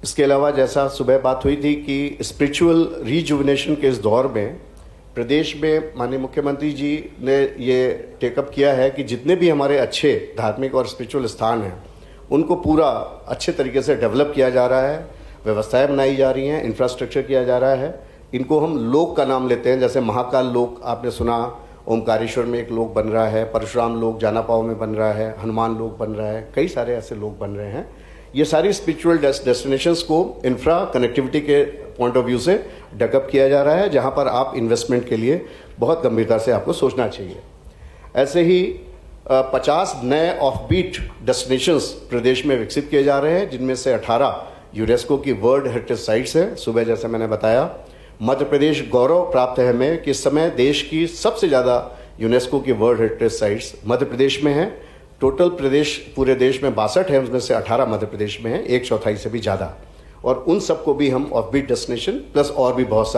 इसके अलावा जैसा सुबह बात हुई थी कि स्पिरिचुअल रिजुविनेशन के इस दौर में प्रदेश में माननीय मुख्यमंत्री जी ने ये टेकअप किया है कि जितने भी हमारे अच्छे धार्मिक और स्पिरिचुअल स्थान हैं उनको पूरा अच्छे तरीके से डेवलप किया जा रहा है, व्यवस्थाएं बनाई जा रही हैं, इंफ्रास्ट्रक्चर किया जा रहा है। इनको हम लोक का नाम लेते हैं, जैसे महाकाल लोक आपने सुना, ओमकारेश्वर में एक लोक बन रहा है, परशुराम लोक जानापाव में बन रहा है, हनुमान लोक बन रहा है, कई सारे ऐसे लोक बन रहे हैं। ये सारी स्पिरिचुअल डेस्टिनेशंस को इंफ्रा कनेक्टिविटी के पॉइंट ऑफ व्यू से डेवलप किया जा रहा है, जहां पर आप इन्वेस्टमेंट के लिए बहुत गंभीरता से आपको सोचना चाहिए। ऐसे ही 50 नए ऑफबीट डेस्टिनेशंस प्रदेश में विकसित किए जा रहे हैं, जिनमें से 18 यूनेस्को की वर्ल्ड हेरिटेज साइट्स हैं। सुबह जैसे मैंने बताया, मध्य प्रदेश गौरव प्राप्त है हमें कि इस समय देश की सबसे ज़्यादा यूनेस्को की world heritage sites Madhya Pradesh में हैं। टोटल प्रदेश पूरे देश में 62 है, उसमें से 18 मध्य प्रदेश में है, 1/4 से भी ज़्यादा। और उन सबको भी हम ऑफबीट डेस्टिनेशन प्लस और भी बहुत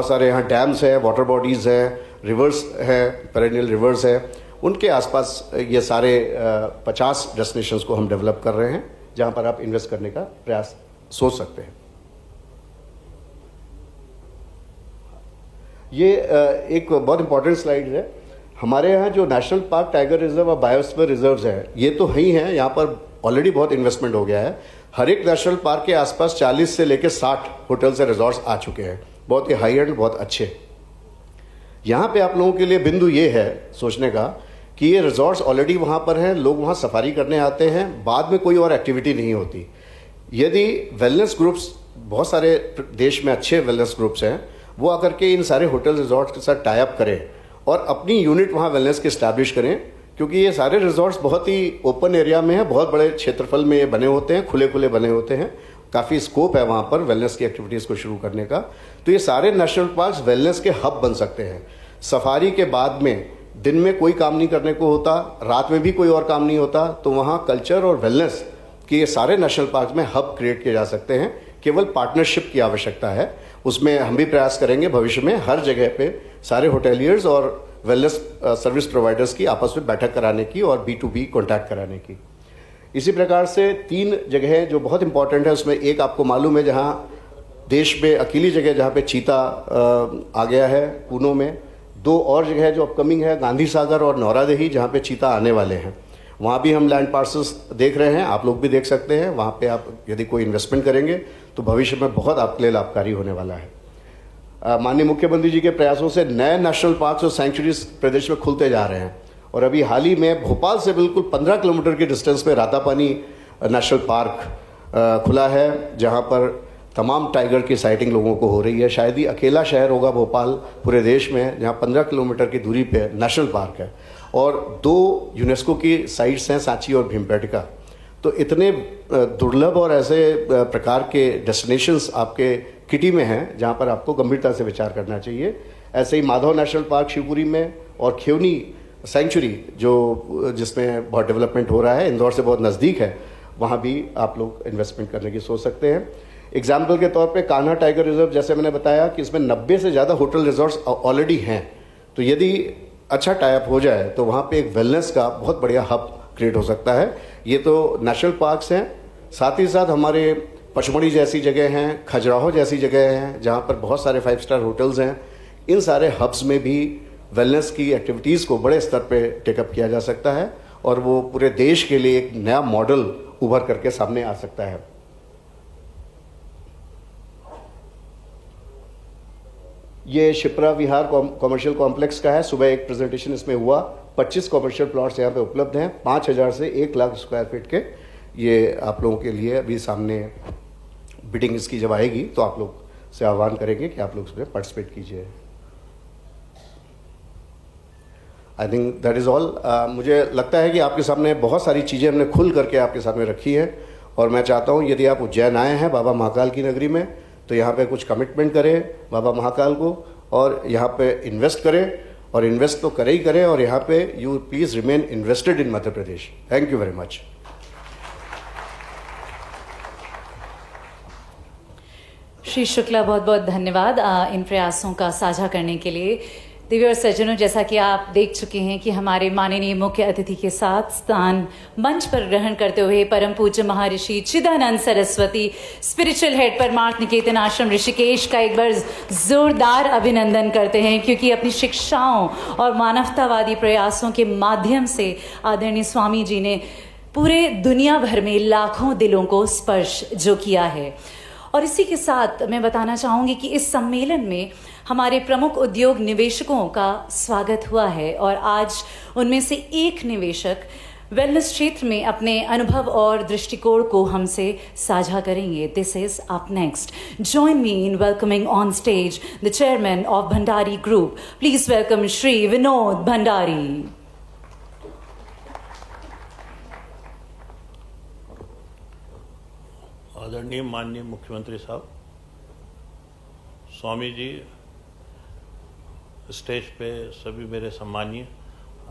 सारे यहाँ डैम्स हैं, वाटर बॉडीज़ हैं, रिवर्स है, पेरेनियल रिवर्स है, उनके आसपास ये सारे 50 डेस्टिनेशंस को हम डेवलप कर रहे हैं, जहाँ पर आप इन्वेस्ट करने का प्रयास सोच सकते हैं। ये एक बहुत इंपॉर्टेंट स्लाइड है। हमारे यहाँ जो नेशनल पार्क, टाइगर रिजर्व और बायोस्फीयर रिजर्व्स है, ये तो ही हैं, यहाँ पर ऑलरेडी बहुत इन्वेस्टमेंट हो गया है। हर एक नेशनल पार्क के आसपास 40 से लेकर 60 होटल्स और रिजॉर्ट्स आ चुके हैं, बहुत ही हाई एंड, बहुत अच्छे। यहाँ पे आप लोगों के लिए बिंदु ये है सोचने का कि ये रिजॉर्ट्स ऑलरेडी वहाँ पर हैं, लोग वहाँ सफारी करने आते हैं, बाद में कोई और एक्टिविटी नहीं होती। यदि वेलनेस ग्रुप्स, बहुत सारे देश में अच्छे वेलनेस ग्रुप्स हैं, वो आकर के इन सारे होटल रिजॉर्ट्स के साथ टाई अप करें और अपनी यूनिट वहाँ वेलनेस के इस्टेब्लिश करें, क्योंकि ये सारे रिजॉर्ट्स बहुत ही ओपन एरिया में हैं, बहुत बड़े क्षेत्रफल में ये बने होते हैं, खुले बने होते हैं, काफ़ी स्कोप है वहाँ पर वेलनेस की एक्टिविटीज़ को शुरू करने का। तो ये सारे नेशनल पार्क्स वेलनेस के हब बन सकते हैं। सफारी के बाद में दिन में कोई काम नहीं करने को होता, रात में भी कोई और काम नहीं होता, तो वहाँ कल्चर और वेलनेस के ये सारे नेशनल पार्क में हब क्रिएट किए जा सकते हैं। केवल पार्टनरशिप की आवश्यकता है, उसमें हम भी प्रयास करेंगे भविष्य में हर जगह पे सारे होटेलियर्स और वेलनेस सर्विस प्रोवाइडर्स की आपस में बैठक कराने की और B2B कॉन्टैक्ट कराने की। इसी प्रकार से 3 जगह जो बहुत इंपॉर्टेंट है, उसमें एक आपको मालूम है जहाँ देश में अकेली जगह जहाँ पे चीता आ गया है पूनो में, 2 और जगह जो अपकमिंग है गांधी सागर और नौरादेही जहाँ पे चीता आने वाले हैं, वहाँ भी हम लैंड पार्सल्स देख रहे हैं, आप लोग भी देख सकते हैं। वहाँ पे आप यदि कोई इन्वेस्टमेंट करेंगे तो भविष्य में बहुत आपके लिए लाभकारी होने वाला है। माननीय मुख्यमंत्री जी के प्रयासों से नए नेशनल पार्क्स और सैंक्चुरीज प्रदेश में खुलते जा रहे हैं और अभी हाल ही में भोपाल से बिल्कुल 15 किलोमीटर की डिस्टेंस पे रातापानी नेशनल पार्क खुला है, जहाँ पर तमाम टाइगर की साइटिंग लोगों को हो रही है। शायद ही अकेला शहर होगा भोपाल पूरे देश में जहाँ 15 किलोमीटर की दूरी पे नेशनल पार्क है और 2 यूनेस्को की साइट्स हैं, सांची और भीमबेटका। तो इतने दुर्लभ और ऐसे प्रकार के डेस्टिनेशंस आपके किटी में हैं जहाँ पर आपको गंभीरता से विचार करना चाहिए। ऐसे ही माधव नेशनल पार्क शिवपुरी में और खेवनी सेंचुरी जो जिसमें बहुत डेवलपमेंट हो रहा है, इंदौर से बहुत नज़दीक है, वहाँ भी आप लोग इन्वेस्टमेंट करने की सोच सकते हैं। एग्जाम्पल के तौर पे कान्हा टाइगर रिजर्व, जैसे मैंने बताया कि इसमें 90 से ज़्यादा होटल रिजॉर्ट्स ऑलरेडी हैं, तो यदि अच्छा टाइप हो जाए तो वहाँ पे एक वेलनेस का बहुत बढ़िया हब क्रिएट हो सकता है। ये तो नेशनल पार्क्स हैं, साथ ही साथ हमारे पचमढ़ी जैसी जगह हैं, खजुराहो जैसी जगह हैं जहाँ पर बहुत सारे 5 स्टार होटल्स हैं। इन सारे हब्स में भी वेलनेस की एक्टिविटीज़ को बड़े स्तर पे टेकअप किया जा सकता है और वो पूरे देश के लिए एक नया मॉडल उभर करके सामने आ सकता है। ये शिप्रा विहार कॉमर्शियल कॉम्प्लेक्स का है। सुबह एक प्रेजेंटेशन इसमें हुआ। 25 कॉमर्शियल प्लॉट्स यहाँ पे उपलब्ध हैं, 5000 से 1 लाख स्क्वायर फीट के। ये आप लोगों के लिए अभी सामने बिडिंग इसकी जब आएगी तो आप लोग से आह्वान करेंगे कि आप लोग इसमें पार्टिसिपेट कीजिए। I think that is all. मुझे लगता है कि आपके सामने बहुत सारी चीज़ें हमने खुल करके आपके सामने रखी हैं और मैं चाहता हूँ यदि आप उज्जैन आए हैं बाबा महाकाल की नगरी में तो यहाँ पे कुछ कमिटमेंट करें बाबा महाकाल को और यहाँ पे इन्वेस्ट करें, और इन्वेस्ट तो करें ही करें, और यहाँ पे you please remain invested in Madhya Pradesh. Thank you very much. Shri Shukla, बहुत बहुत धन्यवाद इन प्रयासों का साझा करने के लिए। देवी और सज्जनों, जैसा कि आप देख चुके हैं कि हमारे माननीय मुख्य अतिथि के साथ स्थान मंच पर ग्रहण करते हुए परम पूज्य महर्षि चिदानंद सरस्वती स्पिरिचुअल हेड परमार्थ निकेतन आश्रम ऋषिकेश का एक बार जोरदार अभिनंदन करते हैं, क्योंकि अपनी शिक्षाओं और मानवतावादी प्रयासों के माध्यम से आदरणीय स्वामी जी ने पूरे दुनिया भर में लाखों दिलों को स्पर्श जो किया है। और इसी के साथ मैं बताना चाहूँगी कि इस सम्मेलन में हमारे प्रमुख उद्योग निवेशकों का स्वागत हुआ है और आज उनमें से एक निवेशक वेलनेस क्षेत्र में अपने अनुभव और दृष्टिकोण को हमसे साझा करेंगे। This is up next. Join me in welcoming on stage the chairman of Bhandari group. Please welcome Shri Vinod Bhandari. आदरणीय माननीय मुख्यमंत्री साहब, स्वामी जी, स्टेज पे सभी मेरे सम्मानीय,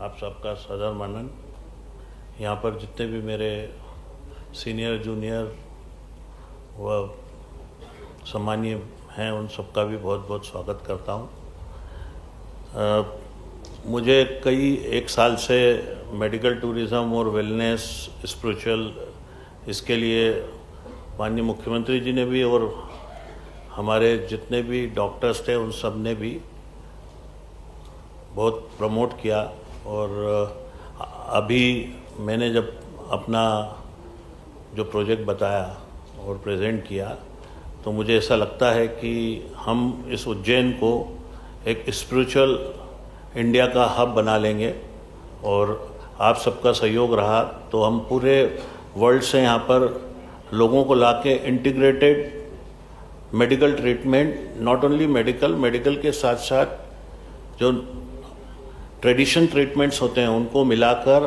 आप सबका सदर मनन, यहाँ पर जितने भी मेरे सीनियर जूनियर व सम्मानीय हैं उन सबका भी बहुत बहुत स्वागत करता हूँ। मुझे एक साल से मेडिकल टूरिज़्म और वेलनेस स्पिरिचुअल इसके लिए माननीय मुख्यमंत्री जी ने भी और हमारे जितने भी डॉक्टर्स थे उन सब ने भी बहुत प्रमोट किया। और अभी मैंने जब अपना जो प्रोजेक्ट बताया और प्रेजेंट किया तो मुझे ऐसा लगता है कि हम इस उज्जैन को एक स्पिरिचुअल इंडिया का हब बना लेंगे और आप सबका सहयोग रहा तो हम पूरे वर्ल्ड से यहाँ पर लोगों को लाके integrated medical treatment, not only medical के साथ साथ जो ट्रेडिशन ट्रीटमेंट्स होते हैं उनको मिलाकर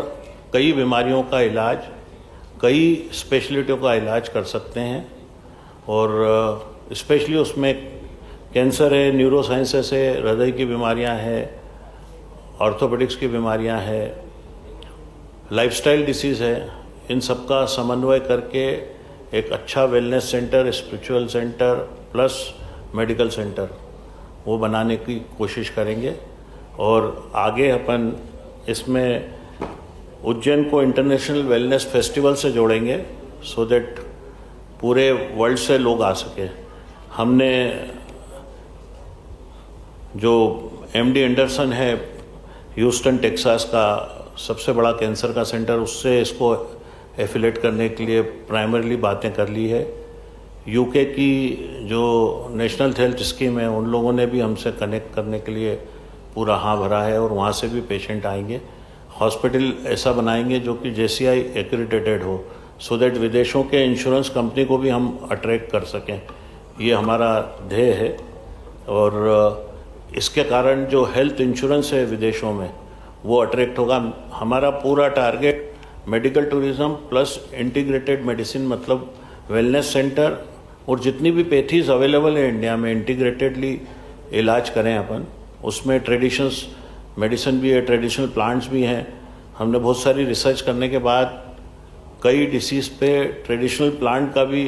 कई बीमारियों का इलाज, कई स्पेशलिटियों का इलाज कर सकते हैं। और स्पेशली उसमें कैंसर है, न्यूरोसाइंसेस है, हृदय की बीमारियां हैं ऑर्थोपेडिक्स की बीमारियां हैं, लाइफस्टाइल डिसीज़ है, इन सब का समन्वय करके एक अच्छा wellness centre, spiritual centre plus medical centre वो बनाने की कोशिश करेंगे। और आगे अपन इसमें उज्जैन को इंटरनेशनल वेलनेस फेस्टिवल से जोड़ेंगे सो दैट पूरे वर्ल्ड से लोग आ सके। हमने जो एमडी एंडरसन है ह्यूस्टन टेक्सास का सबसे बड़ा कैंसर का सेंटर, उससे इसको एफिलेट करने के लिए प्राइमरीली बातें कर ली है। यूके की जो नेशनल हेल्थ स्कीम है उन लोगों ने भी हमसे कनेक्ट करने के लिए पूरा हाँ भरा है और वहाँ से भी पेशेंट आएंगे। हॉस्पिटल ऐसा बनाएंगे जो कि JCI एक्रेडिटेड हो सो दैट विदेशों के इंश्योरेंस कंपनी को भी हम अट्रैक्ट कर सकें, ये हमारा ध्येय है। और इसके कारण जो हेल्थ इंश्योरेंस है विदेशों में वो अट्रैक्ट होगा। हमारा पूरा target medical tourism plus integrated medicine, मतलब वेलनेस सेंटर और जितनी भी पैथीज अवेलेबल है इंडिया में इंटीग्रेटेडली इलाज करें अपन। उसमें ट्रेडिशंस मेडिसिन भी है, ट्रेडिशनल प्लांट्स भी हैं। हमने बहुत सारी रिसर्च करने के बाद कई डिसीज़ पे ट्रेडिशनल प्लांट का भी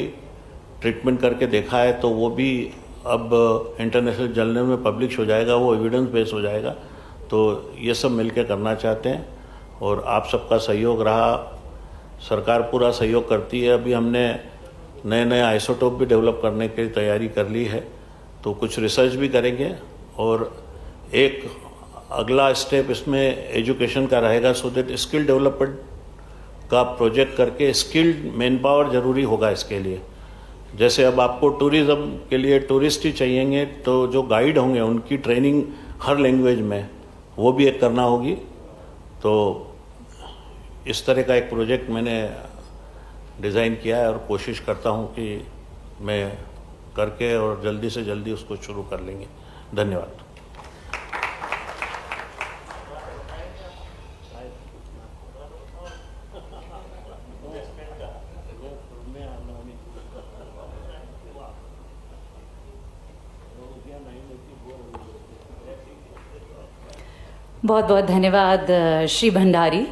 ट्रीटमेंट करके देखा है, तो वो भी अब इंटरनेशनल जर्नल में पब्लिश हो जाएगा, वो एविडेंस बेस हो जाएगा। तो ये सब मिलकर करना चाहते हैं और आप सबका सहयोग रहा, सरकार पूरा सहयोग करती है। अभी हमने नए नए आइसोटोप भी डेवलप करने की तैयारी कर ली है, तो कुछ रिसर्च भी करेंगे। और एक अगला स्टेप इसमें एजुकेशन का रहेगा सो दैट स्किल डेवलपमेंट का प्रोजेक्ट करके स्किल्ड मैन पावर ज़रूरी होगा इसके लिए। जैसे अब आपको टूरिज़्म के लिए टूरिस्ट ही चाहिएंगे, तो जो गाइड होंगे उनकी ट्रेनिंग हर लैंग्वेज में वो भी एक करना होगी। तो इस तरह का एक प्रोजेक्ट मैंने डिज़ाइन किया है और कोशिश करता हूँ कि मैं करके और जल्दी से जल्दी उसको शुरू कर लेंगे। धन्यवाद। बहुत बहुत धन्यवाद श्री भंडारी।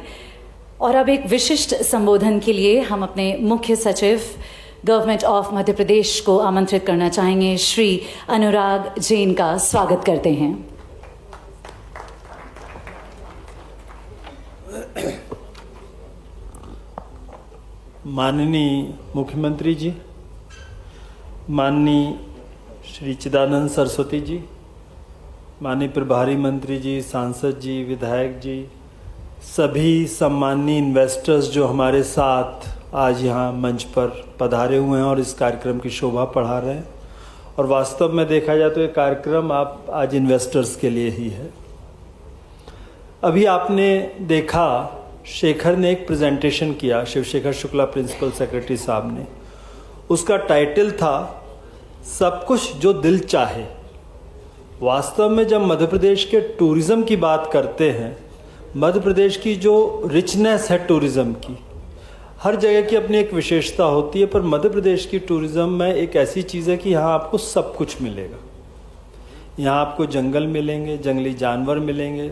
और अब एक विशिष्ट संबोधन के लिए हम अपने मुख्य सचिव गवर्नमेंट ऑफ मध्य प्रदेश को आमंत्रित करना चाहेंगे। श्री अनुराग जैन का स्वागत करते हैं। माननीय मुख्यमंत्री जी, माननीय श्री चिदानंद सरस्वती जी, माननीय प्रभारी मंत्री जी, सांसद जी, विधायक जी, सभी सम्माननीय इन्वेस्टर्स जो हमारे साथ आज यहाँ मंच पर पधारे हुए हैं और इस कार्यक्रम की शोभा बढ़ा रहे हैं। और वास्तव में देखा जाए तो ये कार्यक्रम आप आज इन्वेस्टर्स के लिए ही है। अभी आपने देखा शेखर ने एक प्रेजेंटेशन किया, शिवशेखर शुक्ला प्रिंसिपल सेक्रेटरी साहब ने, उसका टाइटल था सब कुछ जो दिल चाहे। वास्तव में जब मध्य प्रदेश के टूरिज़्म की बात करते हैं, मध्य प्रदेश की जो रिचनेस है टूरिज़्म की, हर जगह की अपनी एक विशेषता होती है, पर मध्य प्रदेश की टूरिज़्म में एक ऐसी चीज़ है कि यहाँ आपको सब कुछ मिलेगा। यहाँ आपको जंगल मिलेंगे, जंगली जानवर मिलेंगे।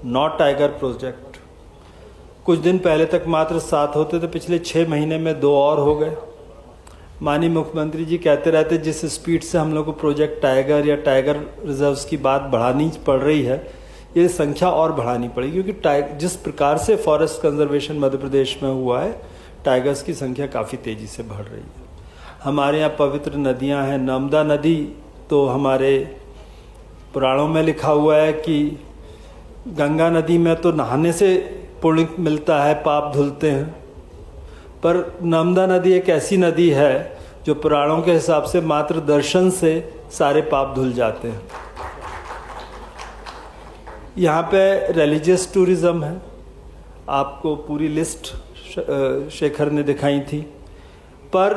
नॉट टाइगर प्रोजेक्ट कुछ दिन पहले तक मात्र 7 होते थे, पिछले 6 महीने में 2 और हो गए। माननीय मुख्यमंत्री जी कहते रहते जिस स्पीड से हम लोग को प्रोजेक्ट टाइगर या टाइगर रिजर्व्स की बात बढ़ानी पड़ रही है, ये संख्या और बढ़ानी पड़ेगी, क्योंकि जिस प्रकार से फॉरेस्ट कंजर्वेशन मध्य प्रदेश में हुआ है, टाइगर्स की संख्या काफ़ी तेज़ी से बढ़ रही है। हमारे यहाँ पवित्र नदियाँ हैं। नर्मदा नदी तो हमारे पुराणों में लिखा हुआ है कि गंगा नदी में तो नहाने से पुण्य मिलता है, पाप धुलते हैं, पर नर्मदा नदी एक ऐसी नदी है जो पुराणों के हिसाब से मात्र दर्शन से सारे पाप धुल जाते हैं। यहाँ पे रिलीजियस टूरिज़्म है, आपको पूरी लिस्ट शेखर ने दिखाई थी, पर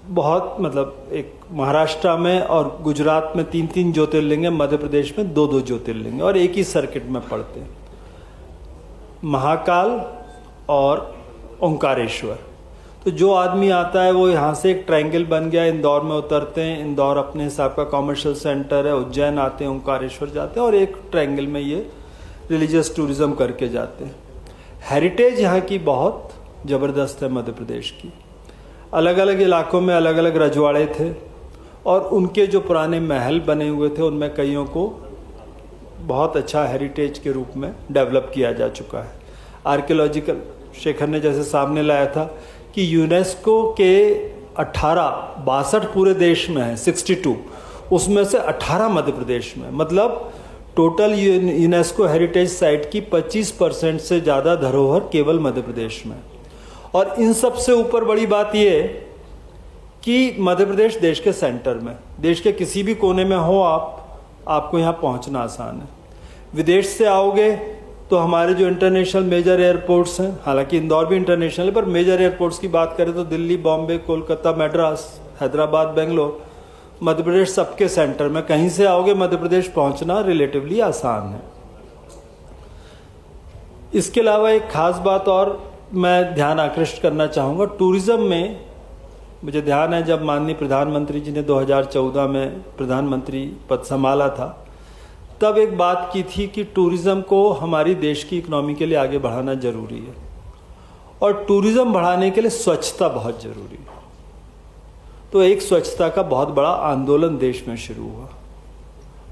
बहुत मतलब एक महाराष्ट्र में और गुजरात में 3-3 ज्योतिर्लिंग है, मध्य प्रदेश में 2-2 ज्योतिर्लिंग और एक ही सर्किट में पड़ते हैं, महाकाल और ओंकारेश्वर। तो जो आदमी आता है वो यहाँ से एक ट्रायंगल बन गया, इंदौर में उतरते हैं, इंदौर अपने हिसाब का कॉमर्शियल सेंटर है, उज्जैन आते हैं, ओंकारेश्वर जाते हैं और एक ट्रायंगल में ये रिलीजियस टूरिज्म करके जाते हैं। हेरिटेज यहाँ की बहुत ज़बरदस्त है मध्य प्रदेश की। अलग अलग इलाकों में अलग अलग रजवाड़े थे और उनके जो पुराने महल बने हुए थे उनमें कईयों को बहुत अच्छा हेरिटेज के रूप में डेवलप किया जा चुका है। आर्कियोलॉजिकल शेखर ने जैसे सामने लाया था कि यूनेस्को के 62 पूरे देश में है, 62, उसमें से 18 मध्य प्रदेश में, मतलब टोटल यूनेस्को हेरिटेज साइट की 25% से ज़्यादा धरोहर केवल मध्य प्रदेश में। और इन सब से ऊपर बड़ी बात यह है कि मध्य प्रदेश देश के सेंटर में, देश के किसी भी कोने में हो आपको यहाँ पहुँचना आसान है। विदेश से आओगे तो हमारे जो इंटरनेशनल मेजर एयरपोर्ट्स हैं, हालांकि इंदौर भी इंटरनेशनल है, पर मेजर एयरपोर्ट्स की बात करें तो दिल्ली, बॉम्बे, कोलकाता, मद्रास, हैदराबाद, बेंगलोर, मध्य प्रदेश सबके सेंटर में, कहीं से आओगे मध्य प्रदेश पहुंचना रिलेटिवली आसान है। इसके अलावा एक खास बात और मैं ध्यान आकृष्ट करना चाहूँगा, टूरिज्म में मुझे ध्यान है जब माननीय प्रधानमंत्री जी ने 2014 में प्रधानमंत्री पद संभाला था, तब एक बात की थी कि टूरिज्म को हमारी देश की इकोनॉमी के लिए आगे बढ़ाना जरूरी है और टूरिज्म बढ़ाने के लिए स्वच्छता बहुत जरूरी है। तो एक स्वच्छता का बहुत बड़ा आंदोलन देश में शुरू हुआ।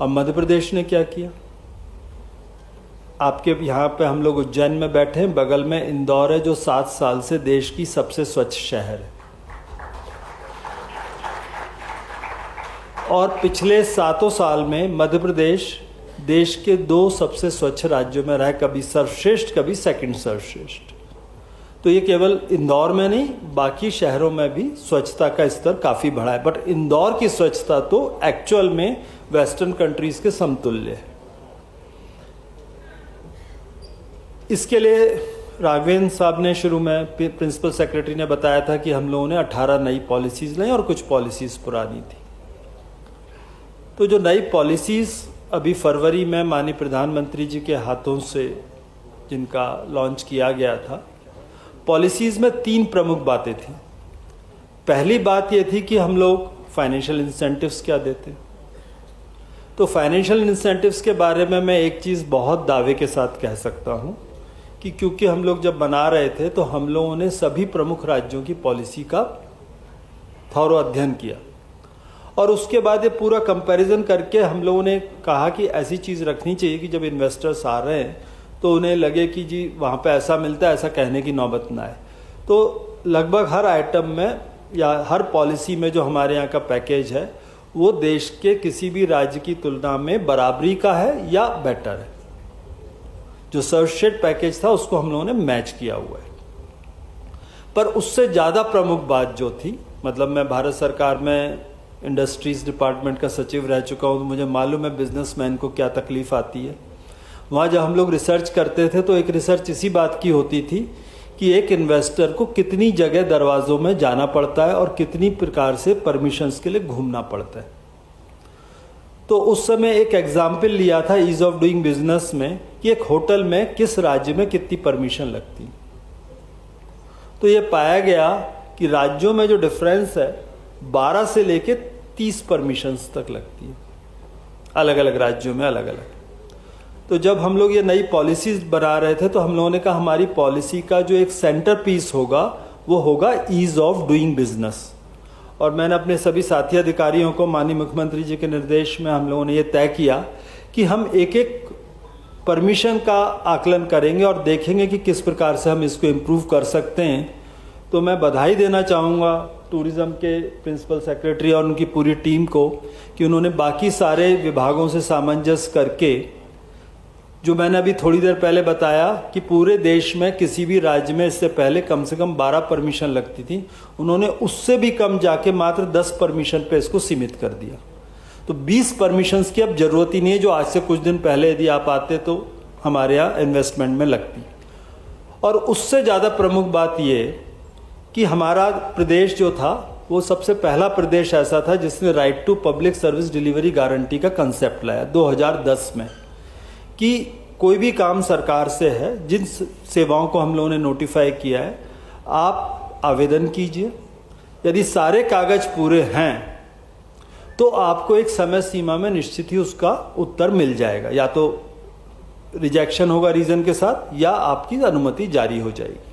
अब मध्य प्रदेश ने क्या किया? आपके यहाँ पे हम लोग उज्जैन में बैठे हैं, बगल में इंदौर है जो 7 साल से देश की सबसे स्वच्छ शहर है और पिछले 7 साल में मध्य प्रदेश देश के 2 सबसे स्वच्छ राज्यों में रहा, कभी सर्वश्रेष्ठ कभी सेकंड सर्वश्रेष्ठ। तो ये केवल इंदौर में नहीं, बाकी शहरों में भी स्वच्छता का स्तर काफ़ी बढ़ा है, बट इंदौर की स्वच्छता तो एक्चुअल में वेस्टर्न कंट्रीज के समतुल्य है। इसके लिए राघवेंद्र साहब ने शुरू में, प्रिंसिपल सेक्रेटरी ने बताया था कि हम लोगों ने 18 नई पॉलिसीज़ लाई और कुछ पॉलिसीज़ पुरानी थी। तो जो नई पॉलिसीज़ अभी फरवरी में माननीय प्रधानमंत्री जी के हाथों से जिनका लॉन्च किया गया था, पॉलिसीज़ में 3 प्रमुख बातें थी। पहली बात ये थी कि हम लोग फाइनेंशियल इंसेंटिव्स क्या देते। तो फाइनेंशियल इंसेंटिव्स के बारे में मैं एक चीज़ बहुत दावे के साथ कह सकता हूँ कि क्योंकि हम लोग जब बना रहे थे तो हम लोगों ने सभी प्रमुख राज्यों की पॉलिसी का थॉरो अध्ययन किया और उसके बाद ये पूरा कंपैरिजन करके हम लोगों ने कहा कि ऐसी चीज़ रखनी चाहिए कि जब इन्वेस्टर्स आ रहे हैं तो उन्हें लगे कि जी वहाँ पे ऐसा मिलता है, ऐसा कहने की नौबत ना आए। तो लगभग हर आइटम में या हर पॉलिसी में जो हमारे यहाँ का पैकेज है वो देश के किसी भी राज्य की तुलना में बराबरी का है या बेटर है। जो सर्वश्रेष्ठ पैकेज था उसको हम लोगों ने मैच किया हुआ है। पर उससे ज़्यादा प्रमुख बात जो थी, मतलब मैं भारत सरकार में इंडस्ट्रीज डिपार्टमेंट का सचिव रह चुका हूँ, तो मुझे मालूम है बिजनेसमैन को क्या तकलीफ आती है। वहाँ जब हम लोग रिसर्च करते थे तो एक रिसर्च इसी बात की होती थी कि एक इन्वेस्टर को कितनी जगह दरवाज़ों में जाना पड़ता है और कितनी प्रकार से परमिशंस के लिए घूमना पड़ता है। तो उस समय एक एग्जाम्पल लिया था ईज ऑफ डूइंग बिजनेस में कि एक होटल में किस राज्य में कितनी परमिशन लगती। तो ये पाया गया कि राज्यों में जो डिफरेंस है 12 से लेके 30 परमिशंस तक लगती है, अलग अलग राज्यों में अलग अलग। तो जब हम लोग ये नई पॉलिसीज बना रहे थे तो हम लोगों ने कहा हमारी पॉलिसी का जो एक सेंटर पीस होगा वो होगा ईज ऑफ डूइंग बिजनेस। और मैंने अपने सभी साथी अधिकारियों को माननीय मुख्यमंत्री जी के निर्देश में हम लोगों ने ये तय किया कि हम एक एक परमिशन का आकलन करेंगे और देखेंगे कि किस प्रकार से हम इसको इम्प्रूव कर सकते हैं। तो मैं बधाई देना चाहूँगा टूरिज़्म के प्रिंसिपल सेक्रेटरी और उनकी पूरी टीम को कि उन्होंने बाकी सारे विभागों से सामंजस्य करके, जो मैंने अभी थोड़ी देर पहले बताया कि पूरे देश में किसी भी राज्य में इससे पहले कम से कम 12 परमिशन लगती थी, उन्होंने उससे भी कम जाके मात्र 10 परमिशन पे इसको सीमित कर दिया। तो 20 परमिशंस की अब जरूरत ही नहीं है, जो आज से कुछ दिन पहले यदि आप आते तो हमारे यहाँ इन्वेस्टमेंट में लगती। और उससे ज़्यादा प्रमुख बात ये कि हमारा प्रदेश जो था वो सबसे पहला प्रदेश ऐसा था जिसने right to public service delivery guarantee का कंसेप्ट लाया 2010 में, कि कोई भी काम सरकार से है, जिन सेवाओं को हम लोगों ने नोटिफाई किया है, आप आवेदन कीजिए। यदि सारे कागज पूरे हैं तो आपको एक समय सीमा में निश्चित ही उसका उत्तर मिल जाएगा, या तो रिजेक्शन होगा रीज़न के साथ या आपकी अनुमति जारी हो जाएगी।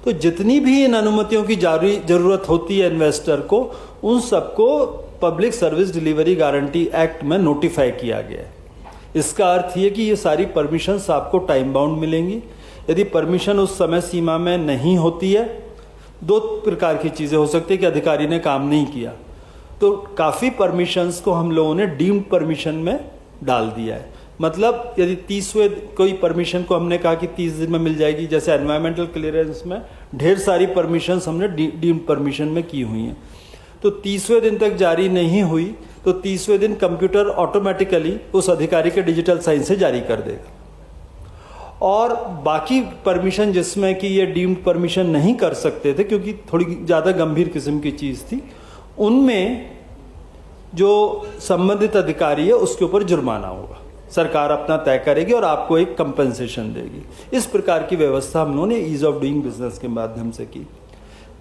तो जितनी भी इन अनुमतियों की ज़रूरत होती है इन्वेस्टर को, उन सबको public service delivery guarantee act में नोटिफाई किया गया है। इसका अर्थ ये कि ये सारी परमिशंस आपको टाइम बाउंड मिलेंगी। यदि परमिशन उस समय सीमा में नहीं होती है, दो प्रकार की चीज़ें हो सकती है कि अधिकारी ने काम नहीं किया, तो काफ़ी परमिशंस को हम लोगों ने डीम्ड परमिशन में डाल दिया है। मतलब यदि 30वें कोई परमिशन को हमने कहा कि 30 दिन में मिल जाएगी, जैसे एनवायरमेंटल क्लियरेंस में ढेर सारी परमिशंस हमने डीम्ड परमिशन में की हुई हैं, तो 30वें दिन तक जारी नहीं हुई तो 30वें दिन कंप्यूटर ऑटोमेटिकली उस अधिकारी के डिजिटल साइन से जारी कर देगा। और बाकी परमिशन जिसमें कि ये डीम्ड परमिशन नहीं कर सकते थे क्योंकि थोड़ी ज़्यादा गंभीर किस्म की चीज़ थी, उनमें जो संबंधित अधिकारी है उसके ऊपर जुर्माना होगा, सरकार अपना तय करेगी और आपको एक कंपनसेशन देगी। इस प्रकार की व्यवस्था हम लोगों ने ईज ऑफ डूइंग बिजनेस के माध्यम से की।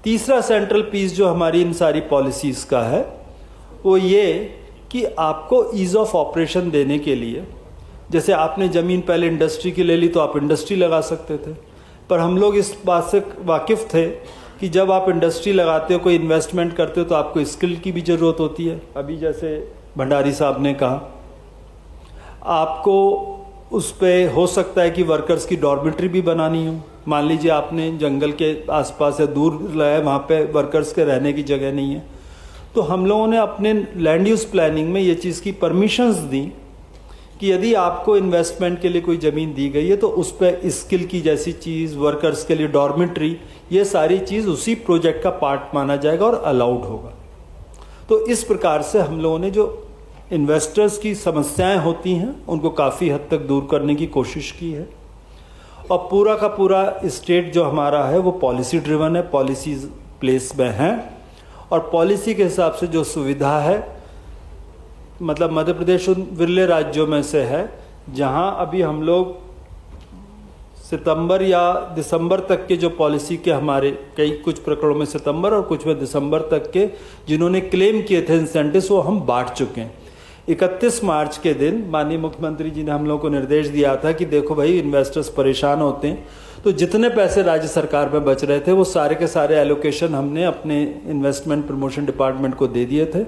तीसरा सेंट्रल पीस जो हमारी इन सारी पॉलिसीज़ का है वो ये कि आपको ईज ऑफ ऑपरेशन देने के लिए, जैसे आपने ज़मीन पहले इंडस्ट्री की ले ली तो आप इंडस्ट्री लगा सकते थे, पर हम लोग इस बात से वाकिफ़ थे कि जब आप इंडस्ट्री लगाते हो, कोई इन्वेस्टमेंट करते हो, तो आपको स्किल की भी ज़रूरत होती है। अभी जैसे भंडारी साहब ने कहा, आपको उस पर हो सकता है कि वर्कर्स की डॉर्मेट्री भी बनानी हो। मान लीजिए आपने जंगल के आसपास या दूर लगाया, वहाँ पे वर्कर्स के रहने की जगह नहीं है, तो हम लोगों ने अपने लैंड यूज़ प्लानिंग में ये चीज़ की परमिशंस दी कि यदि आपको इन्वेस्टमेंट के लिए कोई ज़मीन दी गई है तो उस पर स्किल की जैसी चीज़, वर्कर्स के लिए डॉर्मेट्री, ये सारी चीज़ उसी प्रोजेक्ट का पार्ट माना जाएगा और अलाउड होगा। तो इस प्रकार से हम लोगों ने जो इन्वेस्टर्स की समस्याएं होती हैं उनको काफ़ी हद तक दूर करने की कोशिश की है। और पूरा का पूरा स्टेट जो हमारा है वो पॉलिसी ड्रिवन है, पॉलिसीज प्लेस में हैं और पॉलिसी के हिसाब से जो सुविधा है, मतलब मध्य प्रदेश उन विरले राज्यों में से है जहां अभी हम लोग सितंबर या दिसंबर तक के जो पॉलिसी के हमारे कई कुछ प्रकरणों में सितंबर और कुछ में दिसंबर तक के जिन्होंने क्लेम किए थे इंसेंटिव्स, वो हम बांट चुके हैं। 31 मार्च के दिन माननीय मुख्यमंत्री जी ने हम लोगों को निर्देश दिया था कि देखो भाई, इन्वेस्टर्स परेशान होते हैं, तो जितने पैसे राज्य सरकार में बच रहे थे वो सारे के सारे एलोकेशन हमने अपने इन्वेस्टमेंट प्रमोशन डिपार्टमेंट को दे दिए थे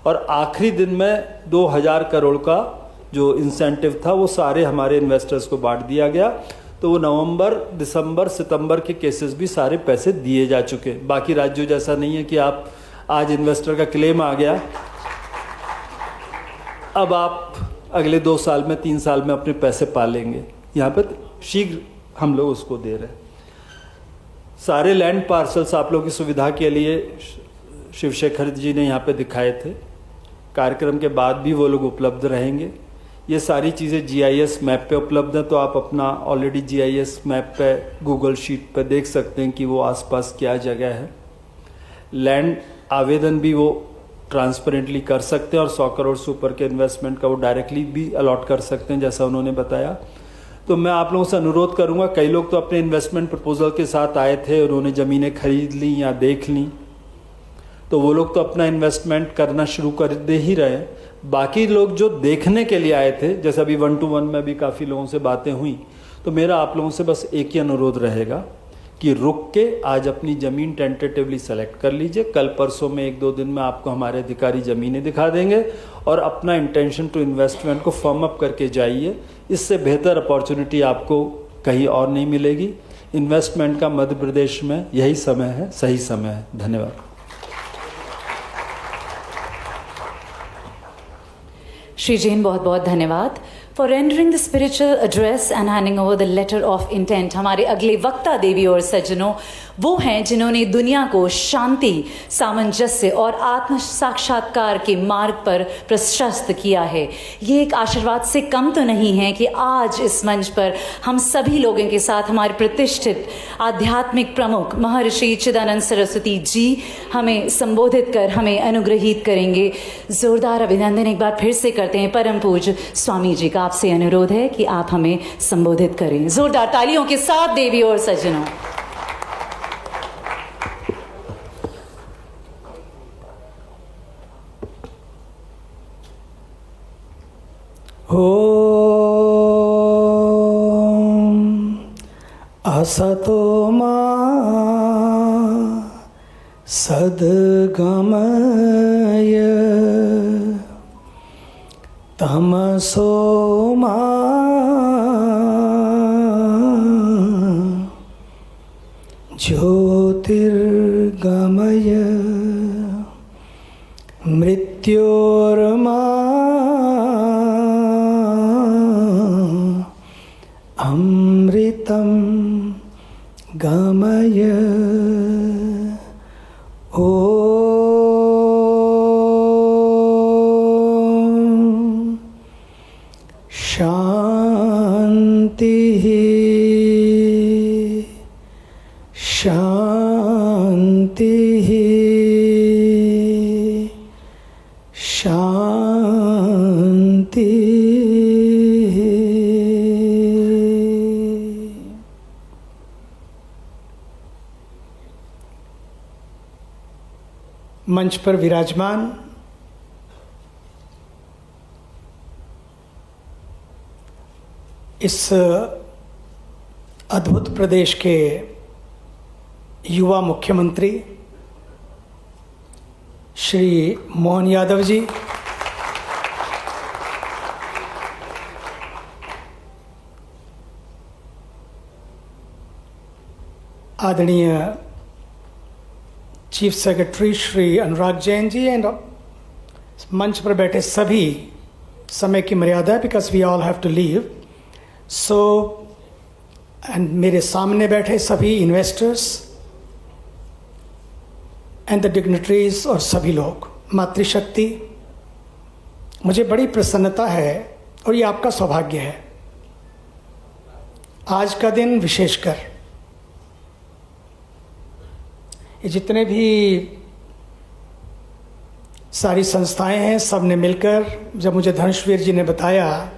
और आखिरी दिन में 2000 करोड़ का जो इंसेंटिव था वो सारे हमारे इन्वेस्टर्स को बांट दिया गया। तो वो नवंबर, दिसंबर, सितंबर के केसेस भी सारे पैसे दिए जा चुके। बाकी राज्यों जैसा नहीं है कि आप आज इन्वेस्टर का क्लेम आ गया, अब आप अगले 2 साल में 3 साल में अपने पैसे पालेंगे। यहाँ पर शीघ्र हम लोग उसको दे रहे हैं। सारे लैंड पार्सल्स आप लोगों की सुविधा के लिए शिवशेखर जी ने यहाँ पे दिखाए थे। कार्यक्रम के बाद भी वो लोग उपलब्ध रहेंगे। ये सारी चीज़ें GIS मैप पे उपलब्ध है, तो आप अपना ऑलरेडी GIS मैप पे गूगल शीट पे देख सकते हैं कि वो आसपास क्या जगह है। लैंड आवेदन भी वो ट्रांसपेरेंटली कर सकते हैं और 100 करोड़ से ऊपर के इन्वेस्टमेंट का वो डायरेक्टली भी अलॉट कर सकते हैं, जैसा उन्होंने बताया। तो मैं आप लोगों से अनुरोध करूंगा, कई लोग तो अपने इन्वेस्टमेंट प्रपोजल के साथ आए थे, उन्होंने ज़मीनें खरीद ली या देख ली, तो वो लोग तो अपना इन्वेस्टमेंट करना शुरू कर दे ही रहे हैं। बाकी लोग जो देखने के लिए आए थे, जैसे अभी 1-to-1 में भी काफ़ी लोगों से बातें हुई, तो मेरा आप लोगों से बस एक ही अनुरोध रहेगा कि रुक के आज अपनी ज़मीन टेंटेटिवली सेलेक्ट कर लीजिए। कल परसों में 1-2 दिन में आपको हमारे अधिकारी ज़मीनें दिखा देंगे और अपना इंटेंशन टू इन्वेस्टमेंट को फर्म अप करके जाइए। इससे बेहतर अपॉर्चुनिटी आपको कहीं और नहीं मिलेगी। इन्वेस्टमेंट का मध्य प्रदेश में यही समय है, सही समय है। धन्यवाद। श्री जैन, बहुत बहुत धन्यवाद for rendering the spiritual address and handing over the letter of intent. हमारे अगले वक्ता देवी और सज्जनों वो हैं जिन्होंने दुनिया को शांति, सामंजस्य और आत्म साक्षात्कार के मार्ग पर प्रशस्त किया है। ये एक आशीर्वाद से कम तो नहीं है कि आज इस मंच पर हम सभी लोगों के साथ हमारे प्रतिष्ठित आध्यात्मिक प्रमुख महर्षि चिदानंद सरस्वती जी हमें संबोधित कर हमें अनुग्रहित करेंगे। जोरदार अभिनंदन एक बार फिर से करते हैं परम पूज्य स्वामी जी का। आपसे अनुरोध है कि आप हमें संबोधित करें। जोरदार तालियों के साथ देवी और सज्जनों। हो असतो मा सद्गमय तमसो मा ज्योतिर्गमय मृत्योर्मा अमृतं गमय ॐ शान्तिः शान्तिः शान्तिः। मंच पर विराजमान इस अद्भुत प्रदेश के युवा मुख्यमंत्री श्री मोहन यादव जी, आदरणीय chief secretary Shri Anurag Jain ji, and मंच पर बैठे सभी, समय की मर्यादा because we all have to leave, so and मेरे सामने बैठे सभी इन्वेस्टर्स एंड द डिग्निटरीज और सभी लोग, मातृशक्ति, मुझे बड़ी प्रसन्नता है और ये आपका सौभाग्य है। आज का दिन विशेषकर ये जितने भी सारी संस्थाएं हैं, सब ने मिलकर, जब मुझे धनुषवीर जी ने बताया,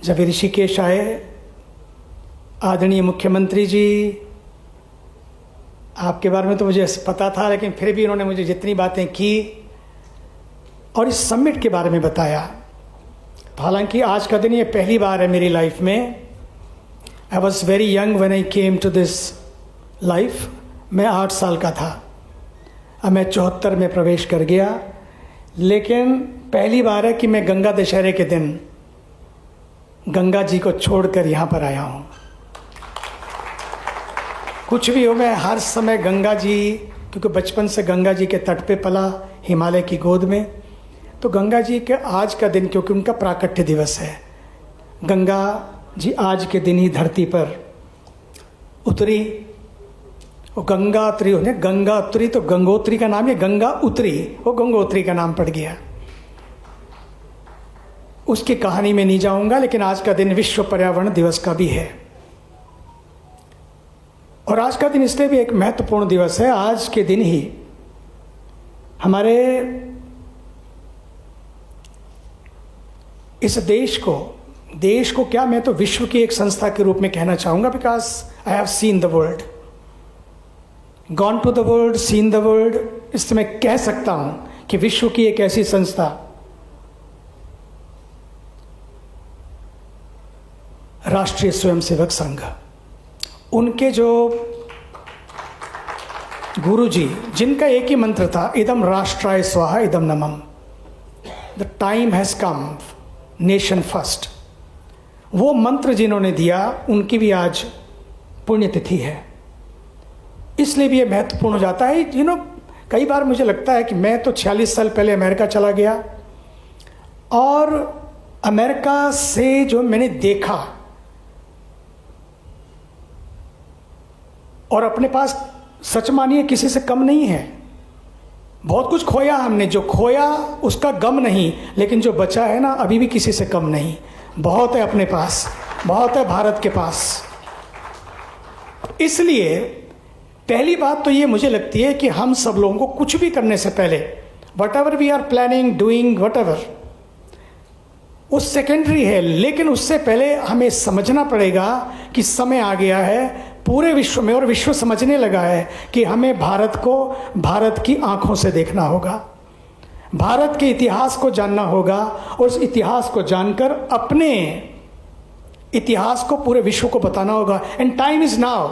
जब ऋषिकेश आए, आदरणीय मुख्यमंत्री जी, आपके बारे में तो मुझे पता था, लेकिन फिर भी उन्होंने मुझे जितनी बातें की और इस समिट के बारे में बताया, तो हालांकि आज का दिन ये पहली बार है मेरी लाइफ में। I was very young when I came to this life. मैं 8 साल का था, अब मैं 74 में प्रवेश कर गया, लेकिन पहली बार है कि मैं गंगा दशहरे के दिन गंगा जी को छोड़कर यहाँ पर आया हूँ। कुछ भी हो, मैं हर समय गंगा जी, क्योंकि बचपन से गंगा जी के तट पे पला, हिमालय की गोद में, तो गंगा जी के आज का दिन, क्योंकि उनका प्राकट्य दिवस है, गंगा जी आज के दिन ही धरती पर उतरी। वो गंगा उतरी, उन्हें गंगा उतरी तो गंगोत्री का नाम है, गंगा उतरी, वो गंगोत्री का नाम पड़ गया। उसकी कहानी में नहीं जाऊंगा, लेकिन आज का दिन विश्व पर्यावरण दिवस का भी है। और आज का दिन इसलिए भी एक महत्वपूर्ण दिवस है, आज के दिन ही हमारे इस देश को क्या, मैं तो विश्व की एक संस्था के रूप में कहना चाहूंगा, because I have seen the world, gone to the world, seen the world. इससे मैं कह सकता हूं कि विश्व की एक ऐसी संस्था, राष्ट्रीय स्वयंसेवक संघ, उनके जो गुरुजी, जिनका एक ही मंत्र था, इदम राष्ट्राय स्वाहा इदम नमम, the time has come, nation first, वो मंत्र जिन्होंने दिया, उनकी भी आज पुण्यतिथि है। इसलिए भी ये महत्वपूर्ण हो जाता है। कई बार मुझे लगता है कि मैं तो 46 साल पहले अमेरिका चला गया, और अमेरिका से जो मैंने देखा और अपने पास, सच मानिए किसी से कम नहीं है। बहुत कुछ खोया हमने, जो खोया उसका गम नहीं, लेकिन जो बचा है ना, अभी भी किसी से कम नहीं। बहुत है अपने पास, बहुत है भारत के पास। इसलिए पहली बात तो ये मुझे लगती है कि हम सब लोगों को कुछ भी करने से पहले, whatever we are planning, doing whatever, वो सेकेंडरी है, लेकिन उससे पहले हमें समझना पड़ेगा कि समय आ गया है पूरे विश्व में, और विश्व समझने लगा है कि हमें भारत को भारत की आंखों से देखना होगा, भारत के इतिहास को जानना होगा, और उस इतिहास को जानकर अपने इतिहास को पूरे विश्व को बताना होगा। And time is now.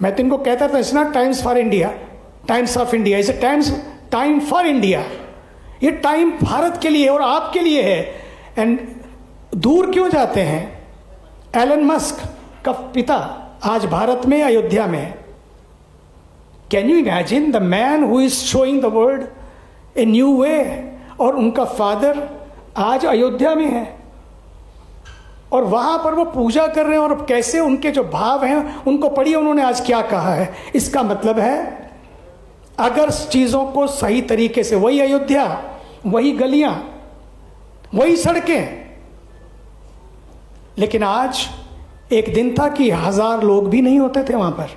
मैं तो इनको कहता था it's not times for India, times of India, is time for India. ये टाइम भारत के लिए और आपके लिए है। एंड दूर क्यों जाते हैं? एलन मस्क का पिता आज भारत में, अयोध्या में है। Can you imagine the man who is showing the world a new way, और उनका फादर आज अयोध्या में है और वहां पर वो पूजा कर रहे हैं। और कैसे उनके जो भाव हैं उनको पढ़िए, उन्होंने आज क्या कहा है। इसका मतलब है अगर चीजों को सही तरीके से, वही अयोध्या, वही गलियां, वही सड़कें, लेकिन आज एक दिन था कि 1000 लोग भी नहीं होते थे वहां पर,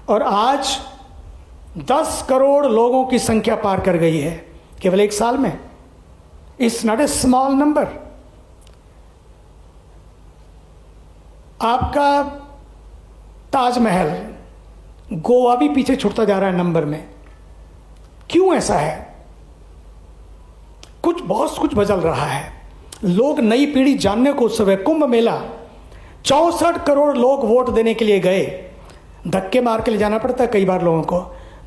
और आज 10 करोड़ लोगों की संख्या पार कर गई है केवल 1 साल में। It's not a small number. आपका ताजमहल, गोवा भी पीछे छूटता जा रहा है नंबर में। क्यों ऐसा है? बहुत कुछ बदल रहा है। लोग, नई पीढ़ी जानने को उत्सुक है। कुंभ मेला, 64 करोड़ लोग वोट देने के लिए गए। धक्के मार के ले जाना पड़ता है कई बार लोगों को,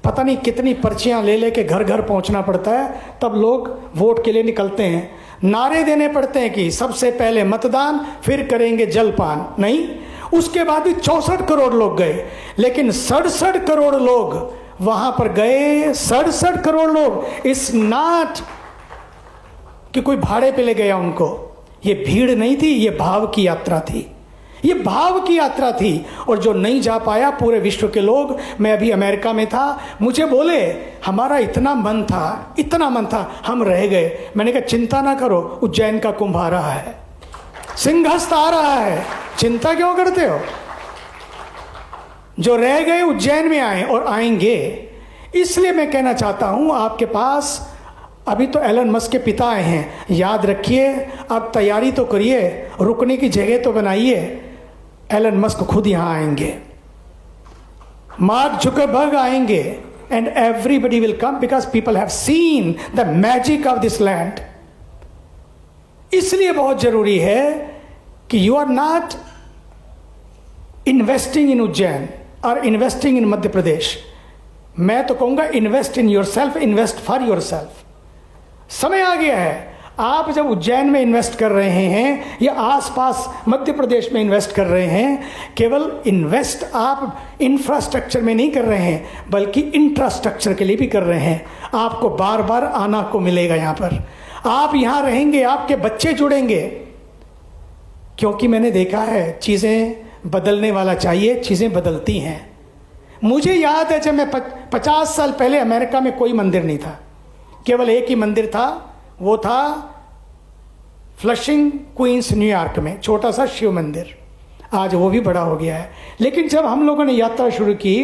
पता नहीं कितनी पर्चियां ले लेके घर घर पहुंचना पड़ता है, तब लोग वोट के लिए निकलते हैं। नारे देने पड़ते हैं कि सबसे पहले मतदान, फिर करेंगे जलपान। नहीं, उसके बाद भी 64 करोड़ लोग गए, लेकिन 67 करोड़ लोग वहां पर गए। 67 करोड़ लोग। इस नॉट कि कोई भाड़े पे ले गया उनको। ये भीड़ नहीं थी, ये भाव की यात्रा थी। ये भाव की यात्रा थी। और जो नहीं जा पाया, पूरे विश्व के लोग, मैं अभी अमेरिका में था, मुझे बोले हमारा इतना मन था, इतना मन था, हम रह गए। मैंने कहा चिंता ना करो, उज्जैन का कुंभ आ रहा है, सिंहस्थ आ रहा है, चिंता क्यों करते हो? जो रह गए उज्जैन में आए और आएंगे। इसलिए मैं कहना चाहता हूं, आपके पास अभी तो एलन मस्क के पिता आए हैं, याद रखिए, आप तैयारी तो करिए, रुकने की जगह तो बनाइए। एलन मस्क खुद यहां आएंगे, मार्क जुकरबर्ग आएंगे, and everybody will come because people have seen the magic of this land. इसलिए बहुत जरूरी है कि you are not investing in Ujjain और इन्वेस्टिंग इन मध्य प्रदेश। मैं तो कहूंगा invest in yourself, invest for yourself. समय आ गया है। आप जब उज्जैन में इन्वेस्ट कर रहे हैं या आसपास मध्य प्रदेश में इन्वेस्ट कर रहे हैं, केवल इन्वेस्ट आप इंफ्रास्ट्रक्चर में नहीं कर रहे हैं, बल्कि इंफ्रास्ट्रक्चर के लिए भी कर रहे हैं। आपको बार बार आना को मिलेगा यहाँ पर। आप यहाँ रहेंगे, आपके बच्चे जुड़ेंगे, क्योंकि मैंने देखा है चीज़ें बदलने वाला चाहिए, चीज़ें बदलती हैं। मुझे याद है जब मैं 50 साल पहले अमेरिका में कोई मंदिर नहीं था, केवल एक ही मंदिर था, वो था फ्लशिंग क्वींस न्यूयॉर्क में, छोटा सा शिव मंदिर। आज वो भी बड़ा हो गया है। लेकिन जब हम लोगों ने यात्रा शुरू की,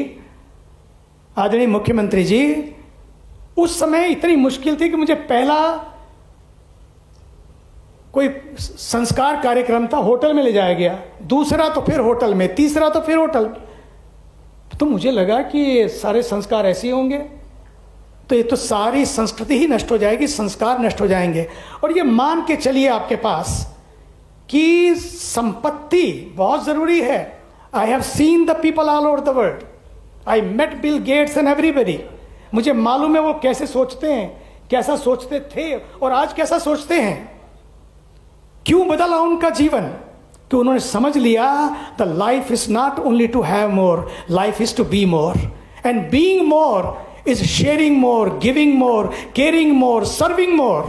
आदरणीय मुख्यमंत्री जी, उस समय इतनी मुश्किल थी कि मुझे पहला कोई संस्कार कार्यक्रम था, होटल में ले जाया गया, दूसरा तो फिर होटल में, तीसरा तो फिर होटल। तो मुझे लगा कि सारे संस्कार ऐसे होंगे, तो ये तो सारी संस्कृति ही नष्ट हो जाएगी, संस्कार नष्ट हो जाएंगे। और ये मान के चलिए आपके पास कि संपत्ति बहुत जरूरी है। I have seen the people all over the world. I met Bill Gates and everybody. मुझे मालूम है वो कैसे सोचते हैं, कैसा सोचते थे और आज कैसा सोचते हैं। क्यों बदला उनका जीवन? कि उन्होंने समझ लिया the life is not only to have more, life is to be more, and being more is sharing more, giving more, caring more, serving more.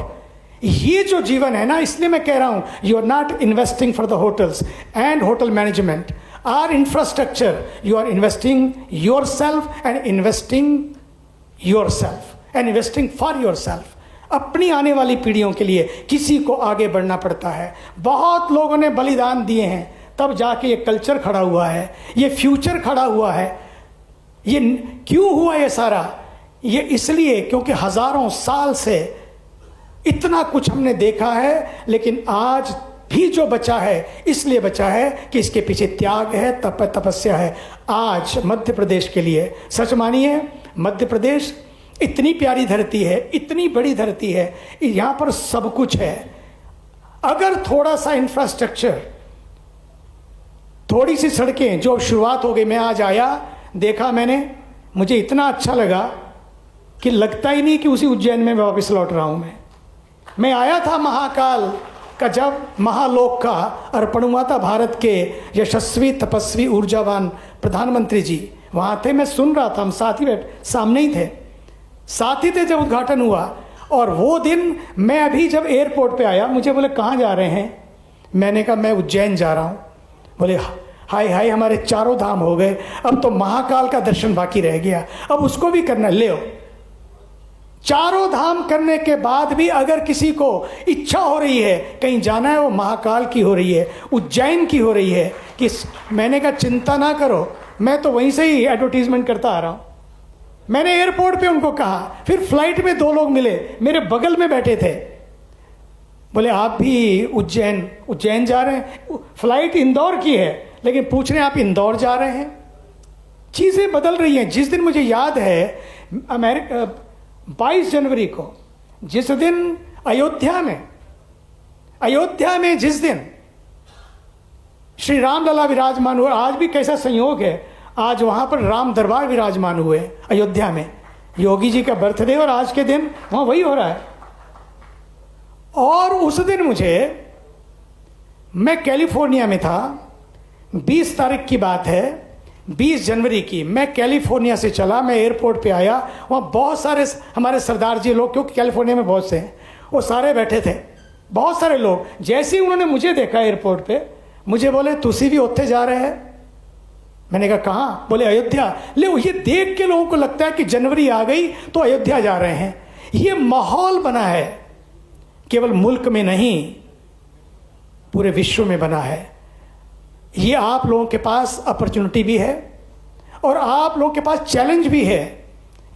ये जो जीवन है ना, इसलिए मैं कह रहा हूं, you are not investing for the hotels and hotel management or infrastructure. You are investing yourself and investing for yourself. अपनी आने वाली पीढ़ियों के लिए किसी को आगे बढ़ना पड़ता है। बहुत लोगों ने बलिदान दिए हैं, तब जाके ये कल्चर खड़ा हुआ है, ये फ्यूचर खड़ा हुआ है। ये क्यों हुआ ये सारा? ये इसलिए क्योंकि हजारों साल से इतना कुछ हमने देखा है, लेकिन आज भी जो बचा है, इसलिए बचा है कि इसके पीछे त्याग है, तपस्या है। आज मध्य प्रदेश के लिए, सच मानिए, मध्य प्रदेश इतनी प्यारी धरती है, इतनी बड़ी धरती है, यहाँ पर सब कुछ है। अगर थोड़ा सा इंफ्रास्ट्रक्चर, थोड़ी सी सड़कें, जो शुरुआत हो गई, मैं आज आया, देखा मैंने, मुझे इतना अच्छा लगा कि लगता ही नहीं कि उसी उज्जैन में वापस लौट रहा हूं। मैं आया था महाकाल का, जब महालोक का अर्पण हुआ था भारत के यशस्वी तपस्वी ऊर्जावान प्रधानमंत्री जी वहां थे, मैं सुन रहा था, हम साथ ही सामने ही थे, साथ ही थे जब उद्घाटन हुआ। और वो दिन मैं अभी जब एयरपोर्ट पे आया, मुझे बोले कहाँ जा रहे हैं, मैंने कहा मैं उज्जैन जा रहा हूँ। बोले हाय हाय, हमारे चारों धाम हो गए, अब तो महाकाल का दर्शन बाकी रह गया, अब उसको भी करना। ले चारों धाम करने के बाद भी अगर किसी को इच्छा हो रही है कहीं जाना है, वो महाकाल की हो रही है, उज्जैन की हो रही है, कि मैंने कहा चिंता ना करो, मैं तो वहीं से ही एडवर्टीजमेंट करता आ रहा हूं। मैंने एयरपोर्ट पे उनको कहा, फिर फ्लाइट में 2 लोग मिले, मेरे बगल में बैठे थे, बोले आप भी उज्जैन जा रहे हैं? फ्लाइट इंदौर की है, लेकिन पूछ रहे हैं आप इंदौर जा रहे हैं। चीजें बदल रही हैं। जिस दिन मुझे याद है, अमेरिका 22 जनवरी को, जिस दिन अयोध्या में जिस दिन श्री रामलला विराजमान हुए, आज भी कैसा संयोग है, आज वहां पर राम दरबार विराजमान हुए अयोध्या में, योगी जी का बर्थडे, और आज के दिन वहां वही हो रहा है। और उस दिन मैं कैलिफोर्निया में था, 20 तारीख की बात है, 20 जनवरी की, मैं कैलिफोर्निया से चला, मैं एयरपोर्ट पे आया, वहाँ बहुत सारे हमारे सरदार जी लोग, क्योंकि कैलिफोर्निया में बहुत से हैं, वो सारे बैठे थे, बहुत सारे लोग। जैसे ही उन्होंने मुझे देखा एयरपोर्ट पे, मुझे बोले तुसी भी उत्थे जा रहे हैं? मैंने कहा कहाँ? बोले अयोध्या। ले ये देख के लोगों को लगता है कि जनवरी आ गई तो अयोध्या जा रहे हैं। ये माहौल बना है, केवल मुल्क में नहीं पूरे विश्व में बना है। ये आप लोगों के पास अपॉर्चुनिटी भी है और आप लोगों के पास चैलेंज भी है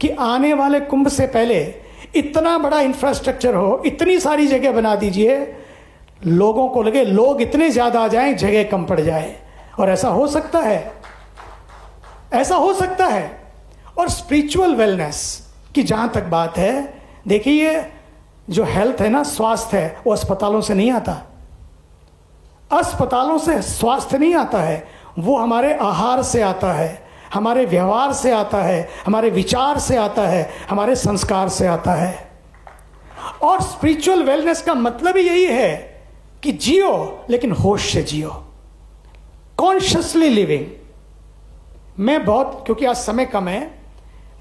कि आने वाले कुंभ से पहले इतना बड़ा इंफ्रास्ट्रक्चर हो, इतनी सारी जगह बना दीजिए, लोगों को लगे लोग इतने ज़्यादा आ जाएं, जगह कम पड़ जाए। और ऐसा हो सकता है, ऐसा हो सकता है। और स्पिरिचुअल वेलनेस की जहाँ तक बात है, देखिए ये जो हेल्थ है ना, स्वास्थ्य है, वो अस्पतालों से नहीं आता। अस्पतालों से स्वास्थ्य नहीं आता है, वो हमारे आहार से आता है, हमारे व्यवहार से आता है, हमारे विचार से आता है, हमारे संस्कार से आता है। और स्पिरिचुअल वेलनेस का मतलब ही यही है कि जियो, लेकिन होश से जियो, कॉन्शियसली लिविंग। मैं बहुत, क्योंकि आज समय कम है,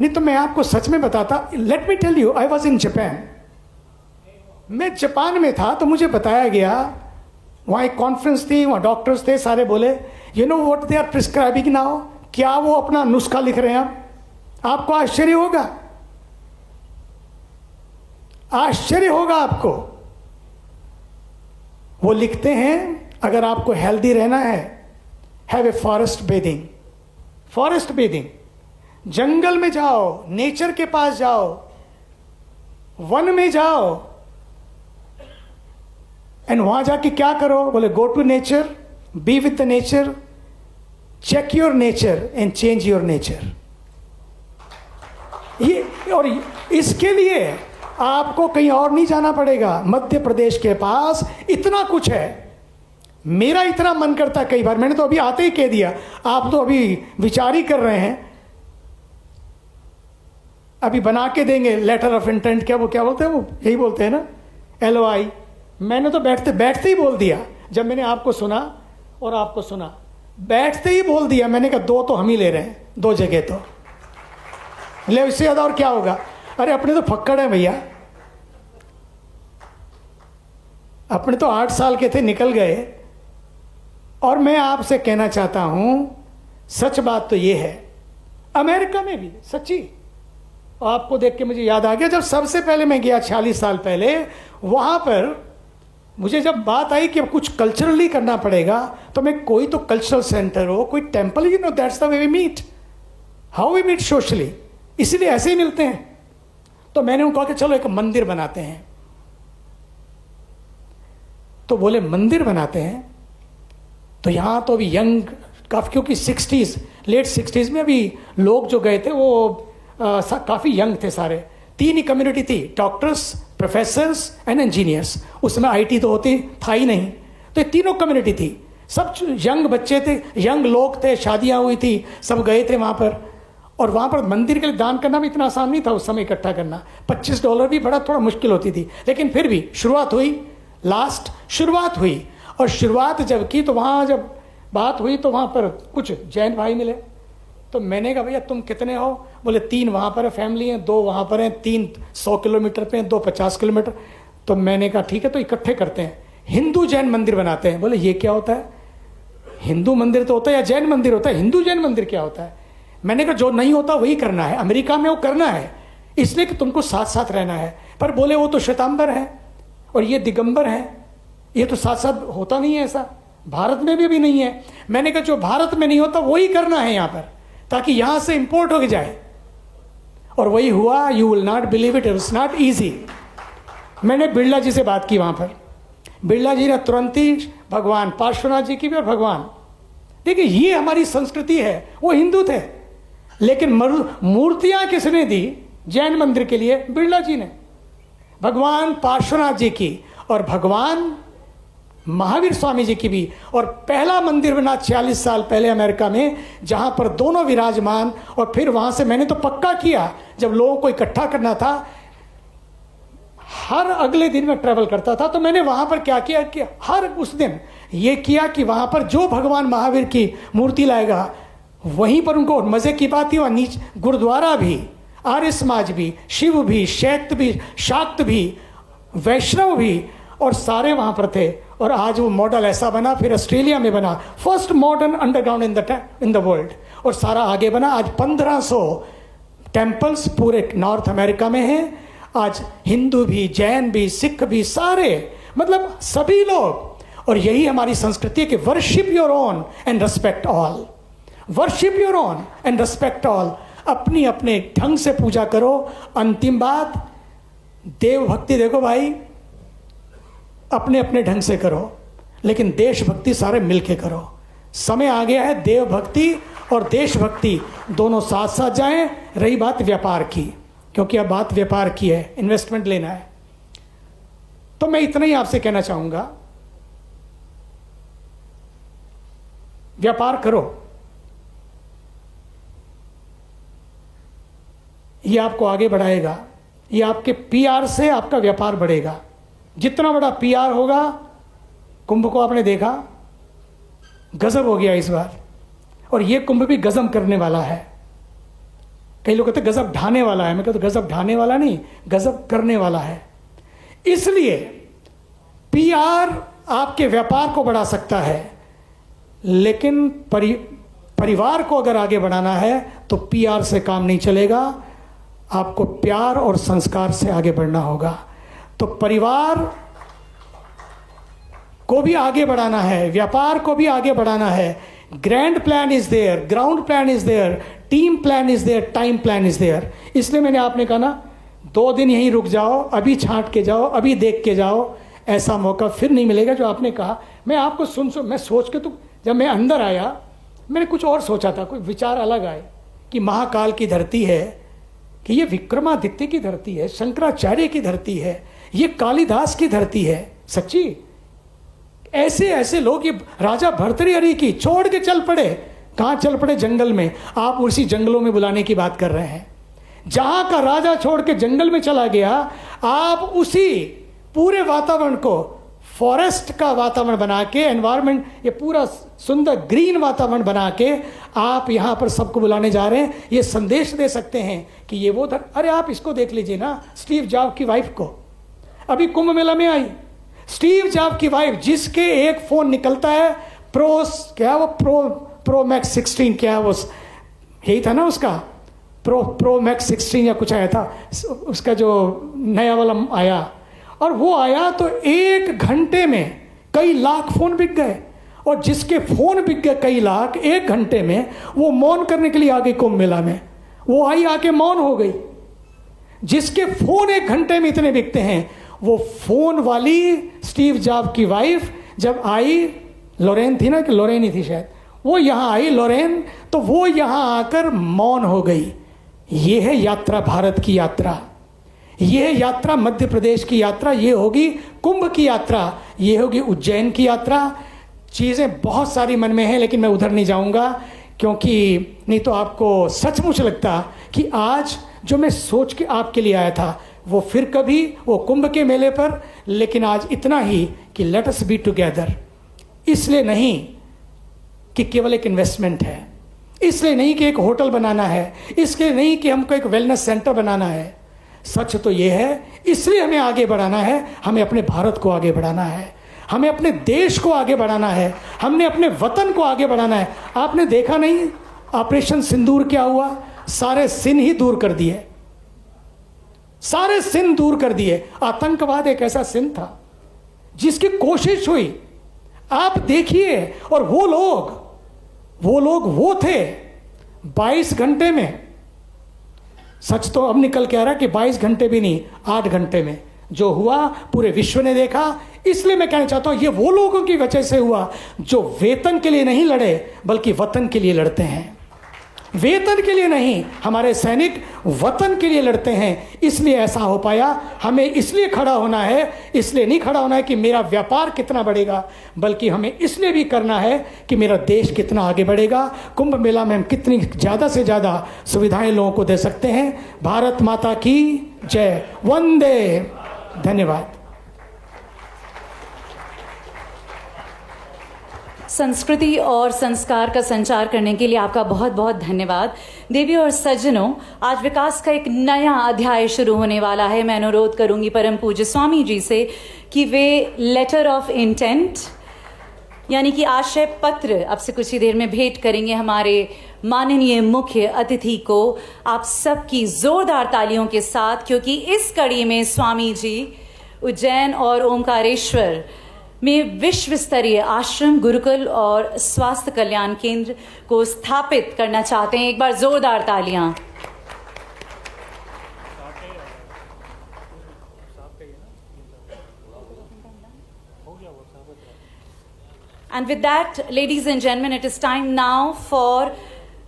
नहीं तो मैं आपको सच में बताता। Let me tell you, I was in Japan. मैं जापान में था तो मुझे बताया गया, वहाँ एक कॉन्फ्रेंस थी, वहाँ डॉक्टर्स थे, सारे बोले you know what they are prescribing now, क्या वो अपना नुस्खा लिख रहे हैं। आपको आश्चर्य होगा, आश्चर्य होगा आपको। वो लिखते हैं, अगर आपको हेल्दी रहना है, have a forest bathing. Forest bathing, जंगल में जाओ, नेचर के पास जाओ, वन में जाओ, एंड वहां जाके क्या करो? बोले go to nature, be with the nature, check your nature and change your nature. ये, और इसके लिए आपको कहीं और नहीं जाना पड़ेगा। मध्य प्रदेश के पास इतना कुछ है। मेरा इतना मन करता कई बार, मैंने तो अभी आते ही कह दिया, आप तो अभी विचार ही कर रहे हैं, अभी बना के देंगे लेटर ऑफ इंटेंट, क्या बोलते हैं वो, यही बोलते हैं ना, LOI। मैंने तो बैठते ही बोल दिया, जब मैंने आपको सुना और आपको सुना, बैठते ही बोल दिया। मैंने कहा 2 तो हम ही ले रहे हैं, 2 जगह तो ले, इससे ज़्यादा और क्या होगा। अरे अपने तो फक्कड़ हैं भैया, अपने तो 8 साल के थे, निकल गए। और मैं आपसे कहना चाहता हूं, सच बात तो ये है, अमेरिका में भी सच्ची, आपको देख के मुझे याद आ गया, जब सबसे पहले मैं गया 46 साल पहले, वहां पर मुझे जब बात आई कि अब कुछ कल्चरली करना पड़ेगा, तो मैं कोई तो कल्चरल सेंटर हो, कोई temple, you know that's the way we meet, how we meet socially, इसीलिए ऐसे ही मिलते हैं। तो मैंने उनको कहा कि चलो एक मंदिर बनाते हैं। तो बोले मंदिर बनाते हैं, तो यहाँ तो अभी यंग काफ़ी, क्योंकि 60s, लेट 60s में अभी लोग जो गए थे वो काफ़ी यंग थे सारे, तीन ही कम्युनिटी थी, डॉक्टर्स, प्रोफेसर्स एंड इंजीनियर्स। उसमें आईटी तो होती था ही नहीं, तो ये तीनों कम्युनिटी थी। सब यंग बच्चे थे, यंग लोग थे, शादियां हुई थी, सब गए थे वहाँ पर। और वहाँ पर मंदिर के लिए दान करना भी इतना आसान नहीं था उस समय, इकट्ठा करना $25 भी बड़ा थोड़ा मुश्किल होती थी, लेकिन फिर भी शुरुआत हुई, शुरुआत हुई। और शुरुआत जब की तो वहाँ जब बात हुई तो वहाँ पर कुछ जैन भाई मिले, तो मैंने कहा भैया तुम कितने हो? बोले 3 वहाँ पर है फैमिली हैं, 2 वहाँ पर हैं, 3 100 किलोमीटर पे हैं, 2 50 किलोमीटर। तो मैंने कहा ठीक है, तो इकट्ठे करते हैं, हिंदू जैन मंदिर बनाते हैं। बोले ये क्या होता है? हिंदू मंदिर तो होता है या जैन मंदिर होता है, हिंदू जैन मंदिर क्या होता है? मैंने कहा जो नहीं होता वही करना है, अमेरिका में वो करना है इसलिए कि तुमको साथ साथ रहना है। पर बोले वो तो श्वेतांबर है और ये दिगंबर है, ये तो साथ साथ होता नहीं है, ऐसा भारत में भी अभी नहीं है। मैंने कहा जो भारत में नहीं होता वही करना है यहाँ पर, ताकि यहाँ से इंपोर्ट हो जाए। और वही हुआ। You will not believe it is not easy. मैंने बिरला जी से बात की वहाँ पर, बिरला जी ने तुरंत ही भगवान पार्श्वनाथ जी की भी और भगवान, देखिए ये हमारी संस्कृति है। वो हिंदू थे लेकिन मूर्तियां किसने दी जैन मंदिर के लिए? बिरला जी ने, भगवान पार्श्वनाथ जी की और भगवान महावीर स्वामी जी की भी। और पहला मंदिर बना 46 साल पहले अमेरिका में, जहां पर दोनों विराजमान। और फिर वहां से मैंने तो पक्का किया, जब लोगों को इकट्ठा करना था, हर अगले दिन में ट्रैवल करता था, तो मैंने वहां पर क्या किया कि हर उस दिन ये किया कि वहां पर जो भगवान महावीर की मूर्ति लाएगा वहीं पर उनको, मजे की बात थी वहां नीचे गुरुद्वारा भी, आर्य समाज भी, शिव भी, शैक्त भी, शाक्त भी, वैष्णव भी, और सारे वहां पर थे। और आज वो मॉडल ऐसा बना, फिर ऑस्ट्रेलिया में बना, first modern underground in the world, और सारा आगे बना। आज 1500 टेम्पल्स पूरे नॉर्थ अमेरिका में हैं। आज हिंदू भी, जैन भी, सिख भी, सारे, मतलब सभी लोग। और यही हमारी संस्कृति है कि worship your own and respect all, worship your own and respect all. अपनी अपने ढंग से पूजा करो। अंतिम बात, देव भक्ति देखो भाई, अपने अपने ढंग से करो, लेकिन देशभक्ति सारे मिलके करो। समय आ गया है देव भक्ति और देशभक्ति दोनों साथ साथ जाएं। रही बात व्यापार की, क्योंकि अब बात व्यापार की है, इन्वेस्टमेंट लेना है, तो मैं इतना ही आपसे कहना चाहूंगा, व्यापार करो। ये आपको आगे बढ़ाएगा, ये आपके पीआर से आपका व्यापार बढ़ेगा। जितना बड़ा पीआर होगा, कुंभ को आपने देखा, गजब हो गया इस बार, और ये कुंभ भी गजब करने वाला है। कई लोग कहते गजब ढाने वाला है, मैं कहता गजब ढाने वाला नहीं, गजब करने वाला है। इसलिए पीआर आपके व्यापार को बढ़ा सकता है, लेकिन परिवार को अगर आगे बढ़ाना है तो पीआर से काम नहीं चलेगा, आपको प्यार और संस्कार से आगे बढ़ना होगा। तो परिवार को भी आगे बढ़ाना है, व्यापार को भी आगे बढ़ाना है। Grand plan is there, ground plan is there, team plan is there, time plan is there. इसलिए मैंने आपने कहा ना, 2 दिन यहीं रुक जाओ, अभी छांट के जाओ, अभी देख के जाओ, ऐसा मौका फिर नहीं मिलेगा। जो आपने कहा, मैं आपको मैं सोच के, तो जब मैं अंदर आया मैंने कुछ और सोचा था, कोई विचार अलग आए कि महाकाल की धरती है, कि ये विक्रमादित्य की धरती है, शंकराचार्य की धरती है, ये कालिदास की धरती है। सच्ची ऐसे ऐसे लोग, ये राजा भर्तृहरि की छोड़ के चल पड़े। कहां चल पड़े? जंगल में। आप उसी जंगलों में बुलाने की बात कर रहे हैं। जहां का राजा छोड़ के जंगल में चला गया, आप उसी पूरे वातावरण को, फॉरेस्ट का वातावरण बना के, एनवायरमेंट, ये पूरा सुंदर ग्रीन वातावरण बना के आप यहां पर सबको बुलाने जा रहे हैं। ये संदेश दे सकते हैं कि ये वो अरे आप इसको देख लीजिए ना, स्टीव जॉब की वाइफ को, अभी कुंभ मेला में आई, स्टीव जॉब की वाइफ, जिसके एक फोन निकलता है प्रो मैक्स 16, क्या वो यही था ना उसका, प्रो मैक्स 16 या कुछ आया था उसका, जो नया वाला आया, और वो आया तो 1 घंटे में कई लाख फोन बिक गए। और जिसके फोन बिक गए कई लाख 1 घंटे में, वो मौन करने के लिए आ गई कुंभ मेला में, वो आई आके मौन हो गई। जिसके फोन 1 घंटे में इतने बिकते हैं, वो फोन वाली स्टीव जॉब की वाइफ जब आई, लोरेन थी ना, कि लोरेन ही थी शायद, वो यहां आई लोरेन, तो वो यहां आकर मौन हो गई। ये है यात्रा, भारत की यात्रा। ये यात्रा मध्य प्रदेश की यात्रा, ये होगी कुंभ की यात्रा, ये होगी उज्जैन की यात्रा। चीज़ें बहुत सारी मन में हैं, लेकिन मैं उधर नहीं जाऊंगा, क्योंकि नहीं तो आपको सचमुच लगता कि आज जो मैं सोच के आपके लिए आया था वो फिर कभी वो कुंभ के मेले पर, लेकिन आज इतना ही कि लेट अस बी टुगेदर। इसलिए नहीं कि केवल एक इन्वेस्टमेंट है, इसलिए नहीं कि एक होटल बनाना है, इसलिए नहीं कि हमको एक वेलनेस सेंटर बनाना है। सच तो ये है, इसलिए हमें आगे बढ़ाना है, हमें अपने भारत को आगे बढ़ाना है, हमें अपने देश को आगे बढ़ाना है, हमने अपने वतन को आगे बढ़ाना है। आपने देखा नहीं ऑपरेशन सिंदूर क्या हुआ? सारे सिन ही दूर कर दिए, सारे सिन दूर कर दिए। आतंकवाद एक ऐसा सिन था जिसकी कोशिश हुई, आप देखिए। और वो लोग वो थे 22 घंटे में, सच तो अब निकल के आ रहा कि 22 घंटे भी नहीं, 8 घंटे में जो हुआ पूरे विश्व ने देखा। इसलिए मैं कहना चाहता हूं ये वो लोगों की वजह से हुआ जो वेतन के लिए नहीं लड़े बल्कि वतन के लिए लड़ते हैं। वेतन के लिए नहीं, हमारे सैनिक वतन के लिए लड़ते हैं, इसलिए ऐसा हो पाया। हमें इसलिए खड़ा होना है, इसलिए नहीं खड़ा होना है कि मेरा व्यापार कितना बढ़ेगा, बल्कि हमें इसलिए भी करना है कि मेरा देश कितना आगे बढ़ेगा। कुंभ मेला में हम कितनी ज़्यादा से ज़्यादा सुविधाएं लोगों को दे सकते हैं। भारत माता की जय, वंदे, धन्यवाद। संस्कृति और संस्कार का संचार करने के लिए आपका बहुत बहुत धन्यवाद। देवी और सज्जनों, आज विकास का एक नया अध्याय शुरू होने वाला है। मैं अनुरोध करूंगी परम पूज्य स्वामी जी से कि वे लेटर ऑफ इंटेंट यानी कि आशय पत्र अब से कुछ ही देर में भेंट करेंगे हमारे माननीय मुख्य अतिथि को। आप सबकी जोरदार तालियों के साथ, क्योंकि इस कड़ी में स्वामी जी उज्जैन और ओंकारेश्वर में विश्व स्तरीय आश्रम, गुरुकुल और स्वास्थ्य कल्याण केंद्र को स्थापित करना चाहते हैं। एक बार जोरदार तालियां। And with that, ladies and gentlemen, it is time now for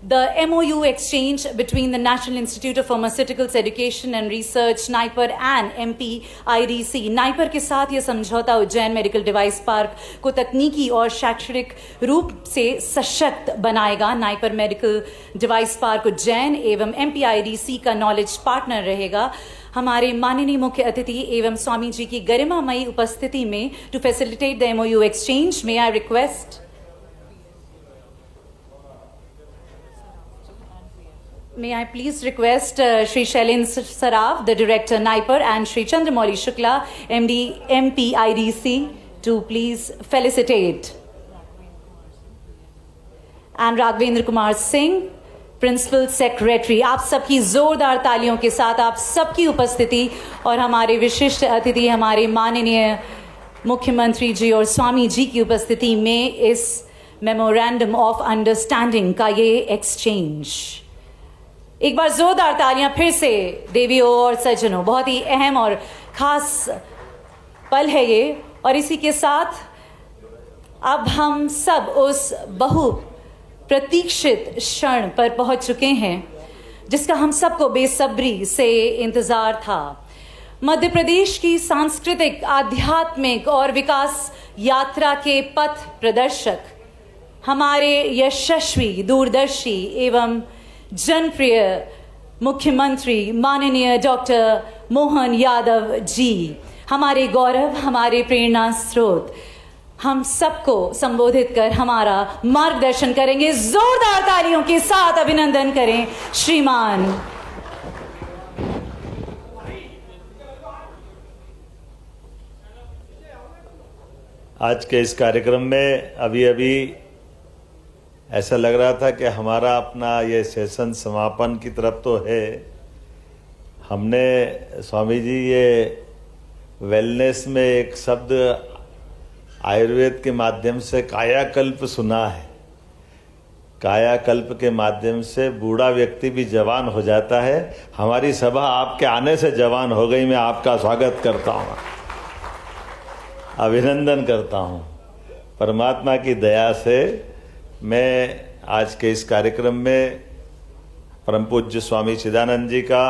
the MOU exchange between the National Institute of Pharmaceuticals Education and Research, NIPER and MPIDC. NIPER के साथ ये समझौता उज्जैन मेडिकल डिवाइस पार्क को तकनीकी और शैक्षणिक रूप से सशक्त बनाएगा। NIPER medical device park Ujjain एवं MPIDC का नॉलेज पार्टनर रहेगा। हमारे माननीय मुख्य अतिथि एवं स्वामी जी की गरिमामयी उपस्थिति में to facilitate the MOU exchange, may I request May I please request Shri Shailin Saraf, the Director NIPER, and Shri Chandramouli Shukla, MD MPIDC, to please felicitate. And Raghvendra Kumar Singh, Principal Secretary. आप सबकी जोरदार तालियों के साथ आप सबकी उपस्थिति और हमारे विशिष्ट अतिथि हमारे माननीय मुख्यमंत्री जी और स्वामी जी की उपस्थिति में इस मेमोरेंडम ऑफ अंडरस्टैंडिंग का ये एक्सचेंज। एक बार जोरदार तालियां फिर से देवियों और सज्जनों। बहुत ही अहम और खास पल है ये, और इसी के साथ अब हम सब उस बहु प्रतीक्षित क्षण पर पहुंच चुके हैं जिसका हम सबको बेसब्री से इंतजार था। मध्य प्रदेश की सांस्कृतिक, आध्यात्मिक और विकास यात्रा के पथ प्रदर्शक, हमारे यशस्वी, दूरदर्शी एवं जनप्रिय मुख्यमंत्री माननीय डॉक्टर मोहन यादव जी, हमारे गौरव, हमारे प्रेरणा स्रोत, हम सबको संबोधित कर हमारा मार्गदर्शन करेंगे। जोरदार तालियों के साथ अभिनंदन करें श्रीमान। आज के इस कार्यक्रम में अभी अभी ऐसा लग रहा था कि हमारा अपना ये सेशन समापन की तरफ तो है। हमने स्वामी जी ये वेलनेस में एक शब्द आयुर्वेद के माध्यम से कायाकल्प सुना है। कायाकल्प के माध्यम से बूढ़ा व्यक्ति भी जवान हो जाता है। हमारी सभा आपके आने से जवान हो गई। मैं आपका स्वागत करता हूँ, अभिनंदन करता हूँ। परमात्मा की दया से मैं आज के इस कार्यक्रम में परम पूज्य स्वामी चिदानंद जी का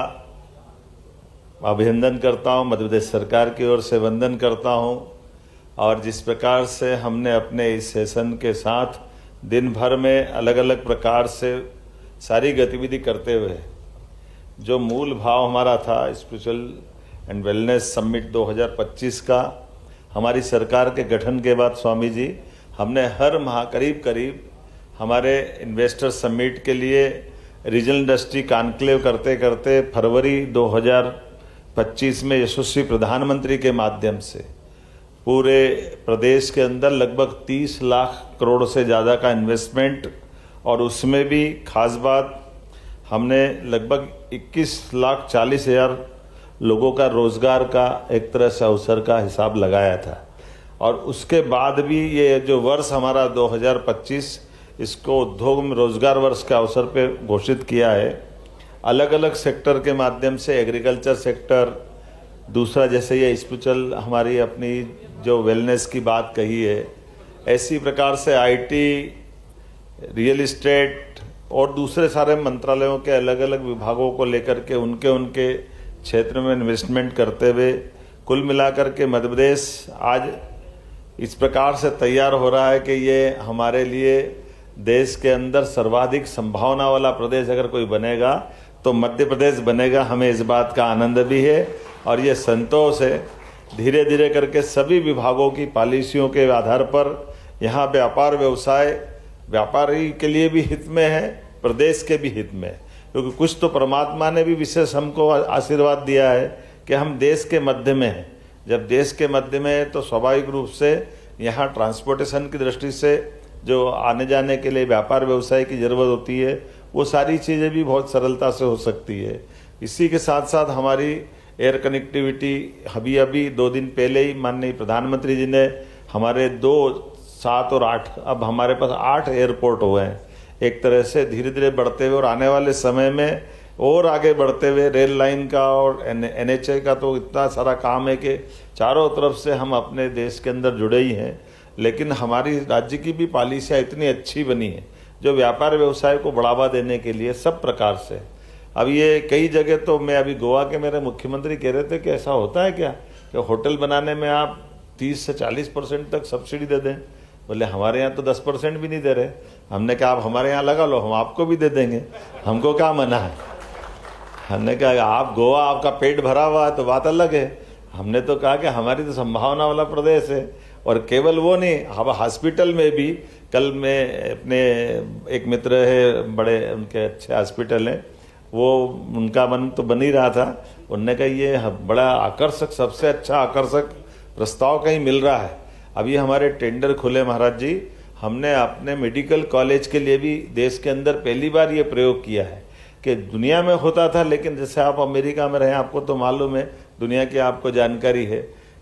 अभिनंदन करता हूँ, मध्य प्रदेश सरकार की ओर से वंदन करता हूँ। और जिस प्रकार से हमने अपने इस सेशन के साथ दिन भर में अलग अलग प्रकार से सारी गतिविधि करते हुए जो मूल भाव हमारा था स्पिरिचुअल एंड वेलनेस समिट 2025 का, हमारी सरकार के गठन के बाद स्वामी जी हमने हर माह करीब हमारे इन्वेस्टर समिट के लिए रीजनल इंडस्ट्री कॉन्क्लेव करते करते फरवरी 2025 में यशस्वी प्रधानमंत्री के माध्यम से पूरे प्रदेश के अंदर लगभग 30 लाख करोड़ से ज़्यादा का इन्वेस्टमेंट, और उसमें भी खास बात हमने लगभग 21,40,000 लोगों का रोजगार का एक तरह से अवसर का हिसाब लगाया था। और उसके बाद भी ये जो वर्ष हमारा 2025 इसको उद्योग में रोजगार वर्ष के अवसर पे घोषित किया है। अलग अलग सेक्टर के माध्यम से एग्रीकल्चर सेक्टर, दूसरा जैसे ये स्पिरिचुअल हमारी अपनी जो वेलनेस की बात कही है, ऐसी प्रकार से आईटी, रियल एस्टेट और दूसरे सारे मंत्रालयों के अलग अलग विभागों को लेकर के उनके क्षेत्र में इन्वेस्टमेंट करते हुए कुल मिलाकर के मध्य प्रदेश आज इस प्रकार से तैयार हो रहा है कि ये हमारे लिए देश के अंदर सर्वाधिक संभावना वाला प्रदेश अगर कोई बनेगा तो मध्य प्रदेश बनेगा। हमें इस बात का आनंद भी है और ये संतोष है। धीरे धीरे करके सभी विभागों की पॉलिसियों के आधार पर यहाँ व्यापार व्यवसाय व्यापारी के लिए भी हित में है, प्रदेश के भी हित में है, क्योंकि कुछ तो परमात्मा ने भी विशेष हमको आशीर्वाद दिया है कि हम देश के मध्य में हैं। जब देश के मध्य में है तो स्वाभाविक रूप से यहाँ ट्रांसपोर्टेशन की दृष्टि से जो आने जाने के लिए व्यापार व्यवसाय की ज़रूरत होती है वो सारी चीज़ें भी बहुत सरलता से हो सकती है। इसी के साथ साथ हमारी एयर कनेक्टिविटी अभी 2 दिन पहले ही माननीय प्रधानमंत्री जी ने हमारे 2, 7 और 8 अब हमारे पास 8 एयरपोर्ट हुए हैं। एक तरह से धीरे धीरे बढ़ते हुए और आने वाले समय में और आगे बढ़ते हुए रेल लाइन का और NHA का तो इतना सारा काम है कि चारों तरफ से हम अपने देश के अंदर जुड़े ही हैं। लेकिन हमारी राज्य की भी पॉलिसियाँ इतनी अच्छी बनी है जो व्यापार व्यवसाय को बढ़ावा देने के लिए सब प्रकार से। अब ये कई जगह तो मैं अभी गोवा के मेरे मुख्यमंत्री कह रहे थे कि ऐसा होता है क्या कि होटल बनाने में आप 30 से 40% तक सब्सिडी दे दें। बोले हमारे यहाँ तो 10% भी नहीं दे रहे। हमने कहा आप हमारे यहाँ लगा लो, हम आपको भी दे देंगे, हमको क्या मना है। हमने कहा आप गोवा आपका पेट भरा हुआ है तो बात अलग है। हमने तो कहा कि हमारी तो संभावना वाला प्रदेश है। और केवल वो नहीं, अब हॉस्पिटल में भी कल मैं अपने एक मित्र है, बड़े उनके अच्छे हॉस्पिटल हैं, वो उनका मन तो बन ही रहा था। उनने कहा ये बड़ा आकर्षक, सबसे अच्छा आकर्षक प्रस्ताव कहीं मिल रहा है। अभी हमारे टेंडर खुले महाराज जी, हमने अपने मेडिकल कॉलेज के लिए भी देश के अंदर पहली बार ये प्रयोग किया है कि दुनिया में होता था, लेकिन जैसे आप अमेरिका में रहे आपको तो मालूम है, दुनिया की आपको जानकारी है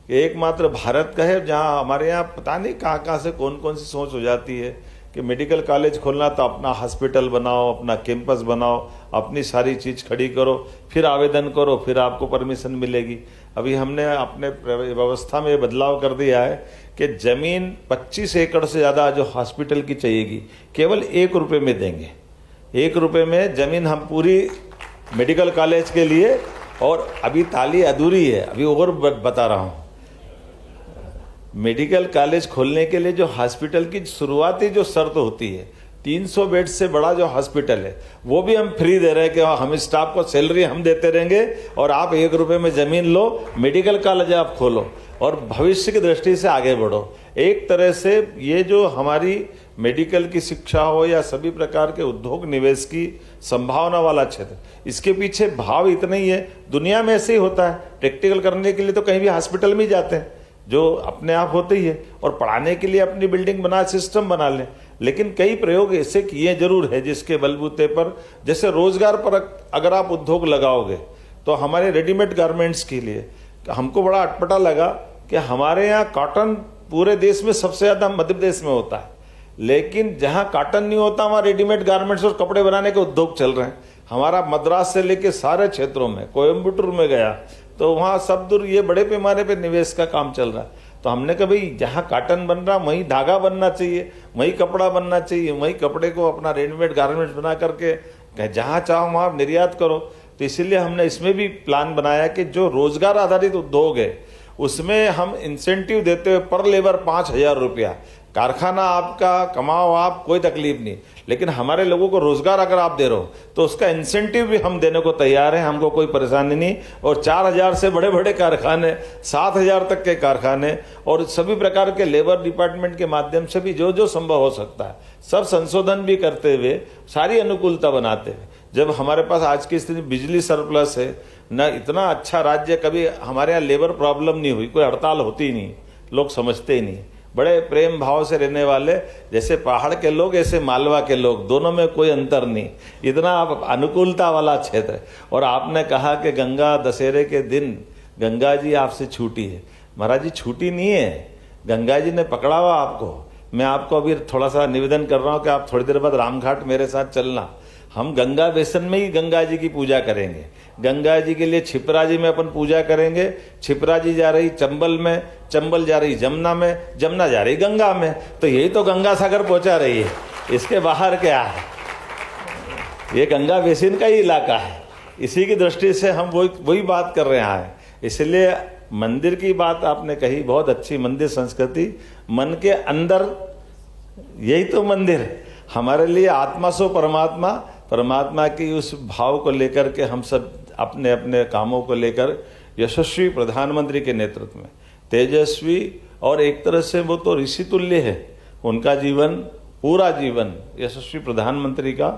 कि एकमात्र भारत का है जहां हमारे यहाँ पता नहीं कहाँ से कौन सी सोच हो जाती है कि मेडिकल कॉलेज खोलना तो अपना हॉस्पिटल बनाओ, अपना कैंपस बनाओ, अपनी सारी चीज़ खड़ी करो, फिर आवेदन करो, फिर आपको परमिशन मिलेगी। अभी हमने अपने व्यवस्था में बदलाव कर दिया है कि ज़मीन 25 एकड़ से ज़्यादा जो हॉस्पिटल की चाहिएगी केवल 1 रुपये में देंगे। 1 रुपये में ज़मीन हम पूरी मेडिकल कॉलेज के लिए। और अभी ताली अधूरी है, अभी और बता रहा हूँ। मेडिकल कॉलेज खोलने के लिए जो हॉस्पिटल की शुरुआती जो शर्त होती है, 300 बेड से बड़ा जो हॉस्पिटल है वो भी हम फ्री दे रहे हैं कि हम स्टाफ को सैलरी हम देते रहेंगे और आप 1 रुपये में ज़मीन लो, मेडिकल कॉलेज आप खोलो और भविष्य की दृष्टि से आगे बढ़ो। एक तरह से ये जो हमारी मेडिकल की शिक्षा हो या सभी प्रकार के उद्योग निवेश की संभावना वाला क्षेत्र, इसके पीछे भाव इतना ही है। दुनिया में ऐसे ही होता है, प्रैक्टिकल करने के लिए तो कहीं भी हॉस्पिटल में ही जाते हैं जो अपने आप होते ही है, और पढ़ाने के लिए अपनी बिल्डिंग बना, सिस्टम बना लें। लेकिन कई प्रयोग ऐसे किए जरूर है जिसके बलबूते पर, जैसे रोजगार पर अगर आप उद्योग लगाओगे तो हमारे रेडीमेड गारमेंट्स के लिए हमको बड़ा अटपटा लगा कि हमारे यहाँ कॉटन पूरे देश में सबसे ज़्यादा मध्य प्रदेश में होता है, लेकिन जहाँ कॉटन नहीं होता वहाँ रेडीमेड गारमेंट्स और कपड़े बनाने के उद्योग चल रहे हैं। हमारा मद्रास से लेके सारे क्षेत्रों में, कोयम्बटूर में गया तो वहाँ सब दूर ये बड़े पैमाने पे निवेश का काम चल रहा है। तो हमने कहा भाई जहाँ कॉटन बन रहा वहीं धागा बनना चाहिए, वहीं कपड़ा बनना चाहिए, वहीं कपड़े को अपना रेडीमेड गारमेंट्स बना करके जहाँ चाहो वहाँ निर्यात करो। तो इसीलिए हमने इसमें भी प्लान बनाया कि जो रोजगार आधारित उद्योग है उसमें हम इंसेंटिव देते हुए पर लेबर 5,000 रुपया, कारखाना आपका कमाओ आप, कोई तकलीफ नहीं, लेकिन हमारे लोगों को रोजगार अगर आप दे रहे हो तो उसका इंसेंटिव भी हम देने को तैयार हैं, हमको कोई परेशानी नहीं। और 4,000 से बड़े बड़े कारखाने, 7,000 तक के कारखाने और सभी प्रकार के लेबर डिपार्टमेंट के माध्यम से भी जो जो संभव हो सकता है सब संशोधन भी करते हुए सारी अनुकूलता बनाते हुए, जब हमारे पास आज की स्थिति बिजली सरप्लस है न, इतना अच्छा राज्य, कभी हमारे यहाँ लेबर प्रॉब्लम नहीं हुई, कोई हड़ताल होती ही नहीं, लोग समझते ही नहीं, बड़े प्रेम भाव से रहने वाले, जैसे पहाड़ के लोग ऐसे मालवा के लोग, दोनों में कोई अंतर नहीं, इतना अनुकूलता वाला क्षेत्र है। और आपने कहा कि गंगा दशहरे के दिन गंगा जी आपसे छूटी है, महाराज जी छूटी नहीं है, गंगा जी ने पकड़ा हुआ आपको। मैं आपको अभी थोड़ा सा निवेदन कर रहा हूँ कि आप थोड़ी देर बाद रामघाट मेरे साथ चलना, हम गंगा बेसन में ही गंगा जी की पूजा करेंगे। गंगा जी के लिए छिपरा जी में अपन पूजा करेंगे, छिपरा जी जा रही चंबल में, चंबल जा रही जमुना में, जमुना जा रही गंगा में, तो यही तो गंगा सागर पहुंचा रही है, इसके बाहर क्या है? ये गंगा बेसिन का ही इलाका है। इसी की दृष्टि से हम वही बात कर रहे हैं। इसलिए मंदिर की बात आपने कही, बहुत अच्छी मंदिर संस्कृति, मन के अंदर यही तो मंदिर है हमारे लिए। आत्मा सो परमात्मा, परमात्मा की उस भाव को लेकर के हम सब अपने अपने कामों को लेकर यशस्वी प्रधानमंत्री के नेतृत्व में तेजस्वी, और एक तरह से वो तो ऋषि तुल्य है, उनका जीवन, पूरा जीवन यशस्वी प्रधानमंत्री का,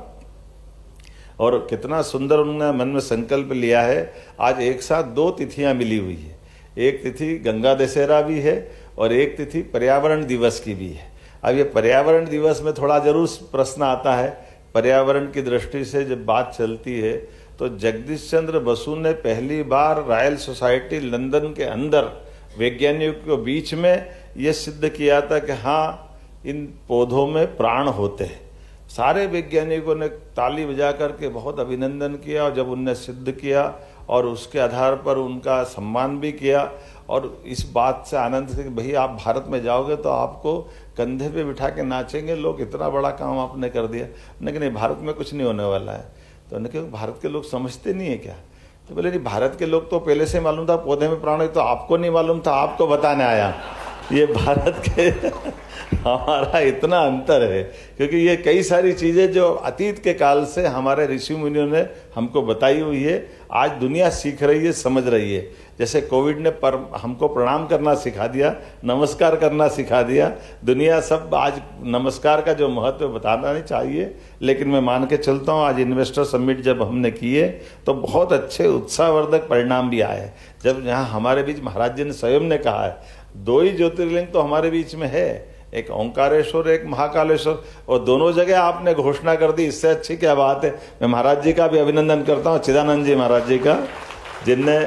और कितना सुंदर उन्होंने मन में संकल्प लिया है। आज एक साथ 2 तिथियां मिली हुई है, एक तिथि गंगा दशहरा भी है और एक तिथि पर्यावरण दिवस की भी है। अब ये पर्यावरण दिवस में थोड़ा जरूर प्रश्न आता है, पर्यावरण की दृष्टि से जब बात चलती है तो जगदीश चंद्र बसु ने पहली बार रॉयल सोसाइटी लंदन के अंदर वैज्ञानिकों के बीच में ये सिद्ध किया था कि हाँ, इन पौधों में प्राण होते हैं। सारे वैज्ञानिकों ने ताली बजा करके बहुत अभिनंदन किया, और जब उनने सिद्ध किया और उसके आधार पर उनका सम्मान भी किया, और इस बात से आनंद से कि भाई आप भारत में जाओगे तो आपको कंधे पे बिठा के नाचेंगे लोग, इतना बड़ा काम आपने कर दिया। लेकिन नहीं, भारत में कुछ नहीं होने वाला है। तो उन्होंने कहा भारत के लोग समझते नहीं है क्या? तो बोले नहीं, भारत के लोग तो पहले से मालूम था पौधे में प्राण है, तो आपको नहीं मालूम था, आपको बताने आया। ये भारत के हमारा इतना अंतर है, क्योंकि ये कई सारी चीजें जो अतीत के काल से हमारे ऋषि मुनियों ने हमको बताई हुई है, आज दुनिया सीख रही है, समझ रही है। जैसे कोविड ने हमको प्रणाम करना सिखा दिया, नमस्कार करना सिखा दिया, दुनिया सब आज नमस्कार का जो महत्व बताना नहीं चाहिए। लेकिन मैं मान के चलता हूँ, आज इन्वेस्टर समिट जब हमने किए तो बहुत अच्छे उत्साहवर्धक परिणाम भी आए। जब यहाँ हमारे बीच महाराज जी ने स्वयं ने कहा है, 2 ही ज्योतिर्लिंग तो हमारे बीच में है, एक ओंकारेश्वर, एक महाकालेश्वर, और दोनों जगह आपने घोषणा कर दी, इससे अच्छी क्या बात है। मैं महाराज जी का भी अभिनंदन करता हूँ, चिदानंद जी महाराज जी का, जिनने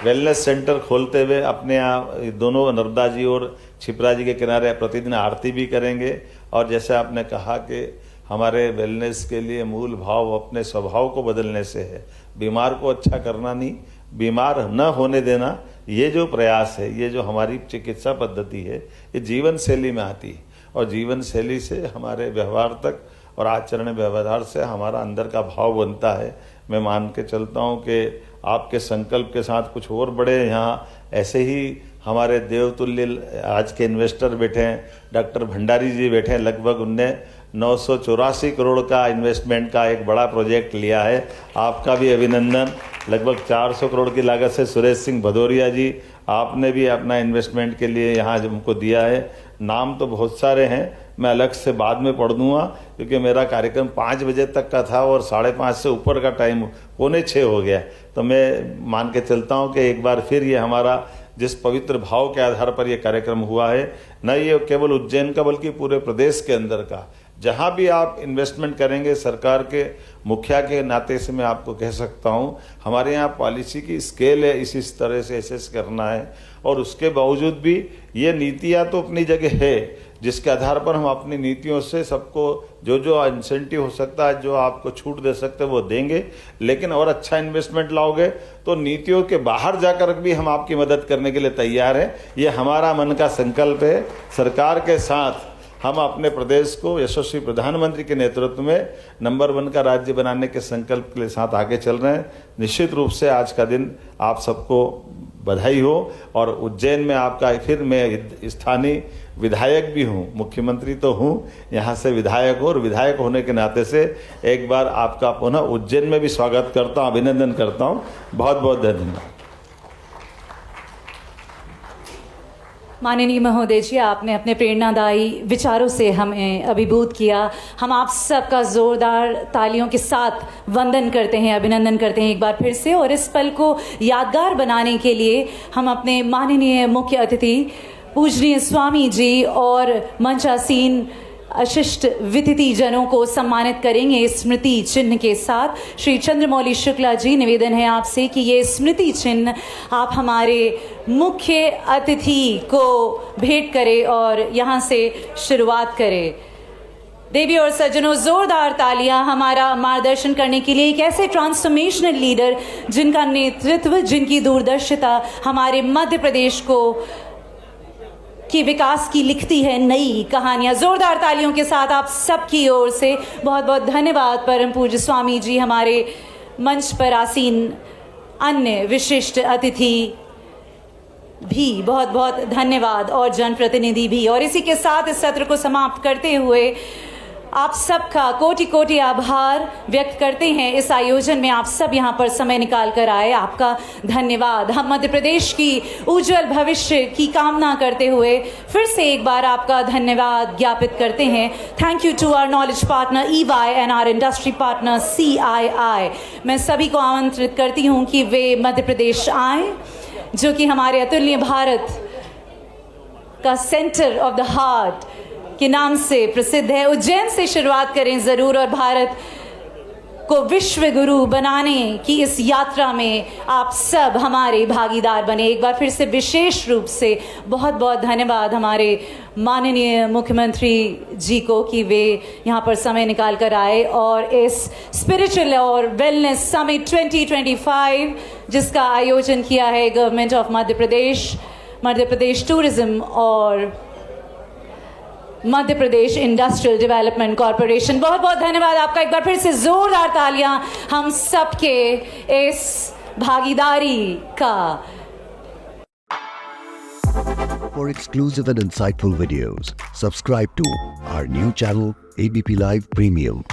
वेलनेस सेंटर खोलते हुए अपने यहाँ दोनों नर्मदा जी और छिपरा जी के किनारे प्रतिदिन आरती भी करेंगे। और जैसे आपने कहा कि हमारे वेलनेस के लिए मूल भाव अपने स्वभाव को बदलने से है, बीमार को अच्छा करना नहीं, बीमार न होने देना। ये जो प्रयास है, ये जो हमारी चिकित्सा पद्धति है, ये जीवन शैली में आती है, और जीवन शैली से हमारे व्यवहार तक और आचरण व्यवहार से हमारा अंदर का भाव बनता है। मैं मान के चलता हूँ कि आपके संकल्प के साथ कुछ और बड़े यहाँ ऐसे ही हमारे देवतुल्य आज के इन्वेस्टर बैठे हैं, डॉक्टर भंडारी जी बैठे हैं, लगभग उनने 984 करोड़ का इन्वेस्टमेंट का एक बड़ा प्रोजेक्ट लिया है, आपका भी अभिनंदन। लगभग 400 करोड़ की लागत से सुरेश सिंह भदौरिया जी, आपने भी अपना इन्वेस्टमेंट के लिए यहाँ हमको दिया है। नाम तो बहुत सारे हैं, मैं अलग से बाद में पढ़ दूंगा, क्योंकि मेरा कार्यक्रम 5 बजे तक का था और 5:30 से ऊपर का टाइम 5:45 हो गया। तो मैं मान के चलता हूँ कि एक बार फिर ये हमारा जिस पवित्र भाव के आधार पर ये कार्यक्रम हुआ है, न ये केवल उज्जैन का बल्कि पूरे प्रदेश के अंदर का, जहाँ भी आप इन्वेस्टमेंट करेंगे, सरकार के मुखिया के नाते से मैं आपको कह सकता हूँ, हमारे यहाँ पॉलिसी की स्केल है, इस तरह से एसेस करना है। और उसके बावजूद भी ये नीतियाँ तो अपनी जगह है, जिसके आधार पर हम अपनी नीतियों से सबको जो जो इंसेंटिव हो सकता है, जो आपको छूट दे सकते हैं वो देंगे। लेकिन और अच्छा इन्वेस्टमेंट लाओगे तो नीतियों के बाहर जाकर भी हम आपकी मदद करने के लिए तैयार हैं। ये हमारा मन का संकल्प है। सरकार के साथ हम अपने प्रदेश को यशस्वी प्रधानमंत्री के नेतृत्व में नंबर 1 का राज्य बनाने के संकल्प के साथ आगे चल रहे हैं। निश्चित रूप से आज का दिन आप सबको बधाई हो। और उज्जैन में आपका फिर मैं स्थानीय विधायक भी हूँ, मुख्यमंत्री तो हूँ, यहाँ से विधायक हूँ और विधायक होने के नाते से एक बार आपका पुनः उज्जैन में भी स्वागत करता हूँ, अभिनंदन करता हूँ। बहुत बहुत धन्यवाद। माननीय महोदय जी, आपने अपने प्रेरणादायी विचारों से हमें अभिभूत किया। हम आप सबका जोरदार तालियों के साथ वंदन करते हैं, अभिनंदन करते हैं एक बार फिर से। और इस पल को यादगार बनाने के लिए हम अपने माननीय मुख्य अतिथि पूजनीय स्वामी जी और मंचासीन अशिष्ट वितिथि जनों को सम्मानित करेंगे स्मृति चिन्ह के साथ। श्री चंद्रमौली शुक्ला जी, निवेदन है आपसे कि ये स्मृति चिन्ह आप हमारे मुख्य अतिथि को भेंट करें और यहाँ से शुरुआत करें। देवी और सज्जनों, जोरदार तालियां हमारा मार्गदर्शन करने के लिए एक ऐसे ट्रांसफॉर्मेशनल लीडर जिनका नेतृत्व, जिनकी दूरदर्शिता हमारे मध्य प्रदेश को की विकास की लिखती है नई कहानियां। जोरदार तालियों के साथ आप सबकी ओर से बहुत बहुत धन्यवाद। परम पूज्य स्वामी जी, हमारे मंच पर आसीन अन्य विशिष्ट अतिथि भी बहुत बहुत धन्यवाद और जनप्रतिनिधि भी। और इसी के साथ इस सत्र को समाप्त करते हुए आप सबका कोटि कोटि आभार व्यक्त करते हैं। इस आयोजन में आप सब यहाँ पर समय निकाल कर आए, आपका धन्यवाद। हम मध्य प्रदेश की उज्जवल भविष्य की कामना करते हुए फिर से एक बार आपका धन्यवाद ज्ञापित करते हैं। Thank you to our knowledge partner EY and our industry partner CII। मैं सभी को आमंत्रित करती हूँ कि वे मध्य प्रदेश आएँ, जो कि हमारे अतुल्य भारत का सेंटर ऑफ द हार्ट के नाम से प्रसिद्ध है। उज्जैन से शुरुआत करें ज़रूर और भारत को विश्व गुरु बनाने की इस यात्रा में आप सब हमारे भागीदार बने। एक बार फिर से विशेष रूप से बहुत बहुत धन्यवाद हमारे माननीय मुख्यमंत्री जी को कि वे यहाँ पर समय निकाल कर आए और इस स्पिरिचुअल और वेलनेस समिट 2025 जिसका आयोजन किया है government of Madhya Pradesh tourism और Madhya Pradesh industrial development corporation. बहुत बहुत धन्यवाद आपका। एक बार फिर से जोरदार तालियां हम सबके इस भागीदारी का। For exclusive and insightful videos, subscribe to our new channel ABP Live Premium.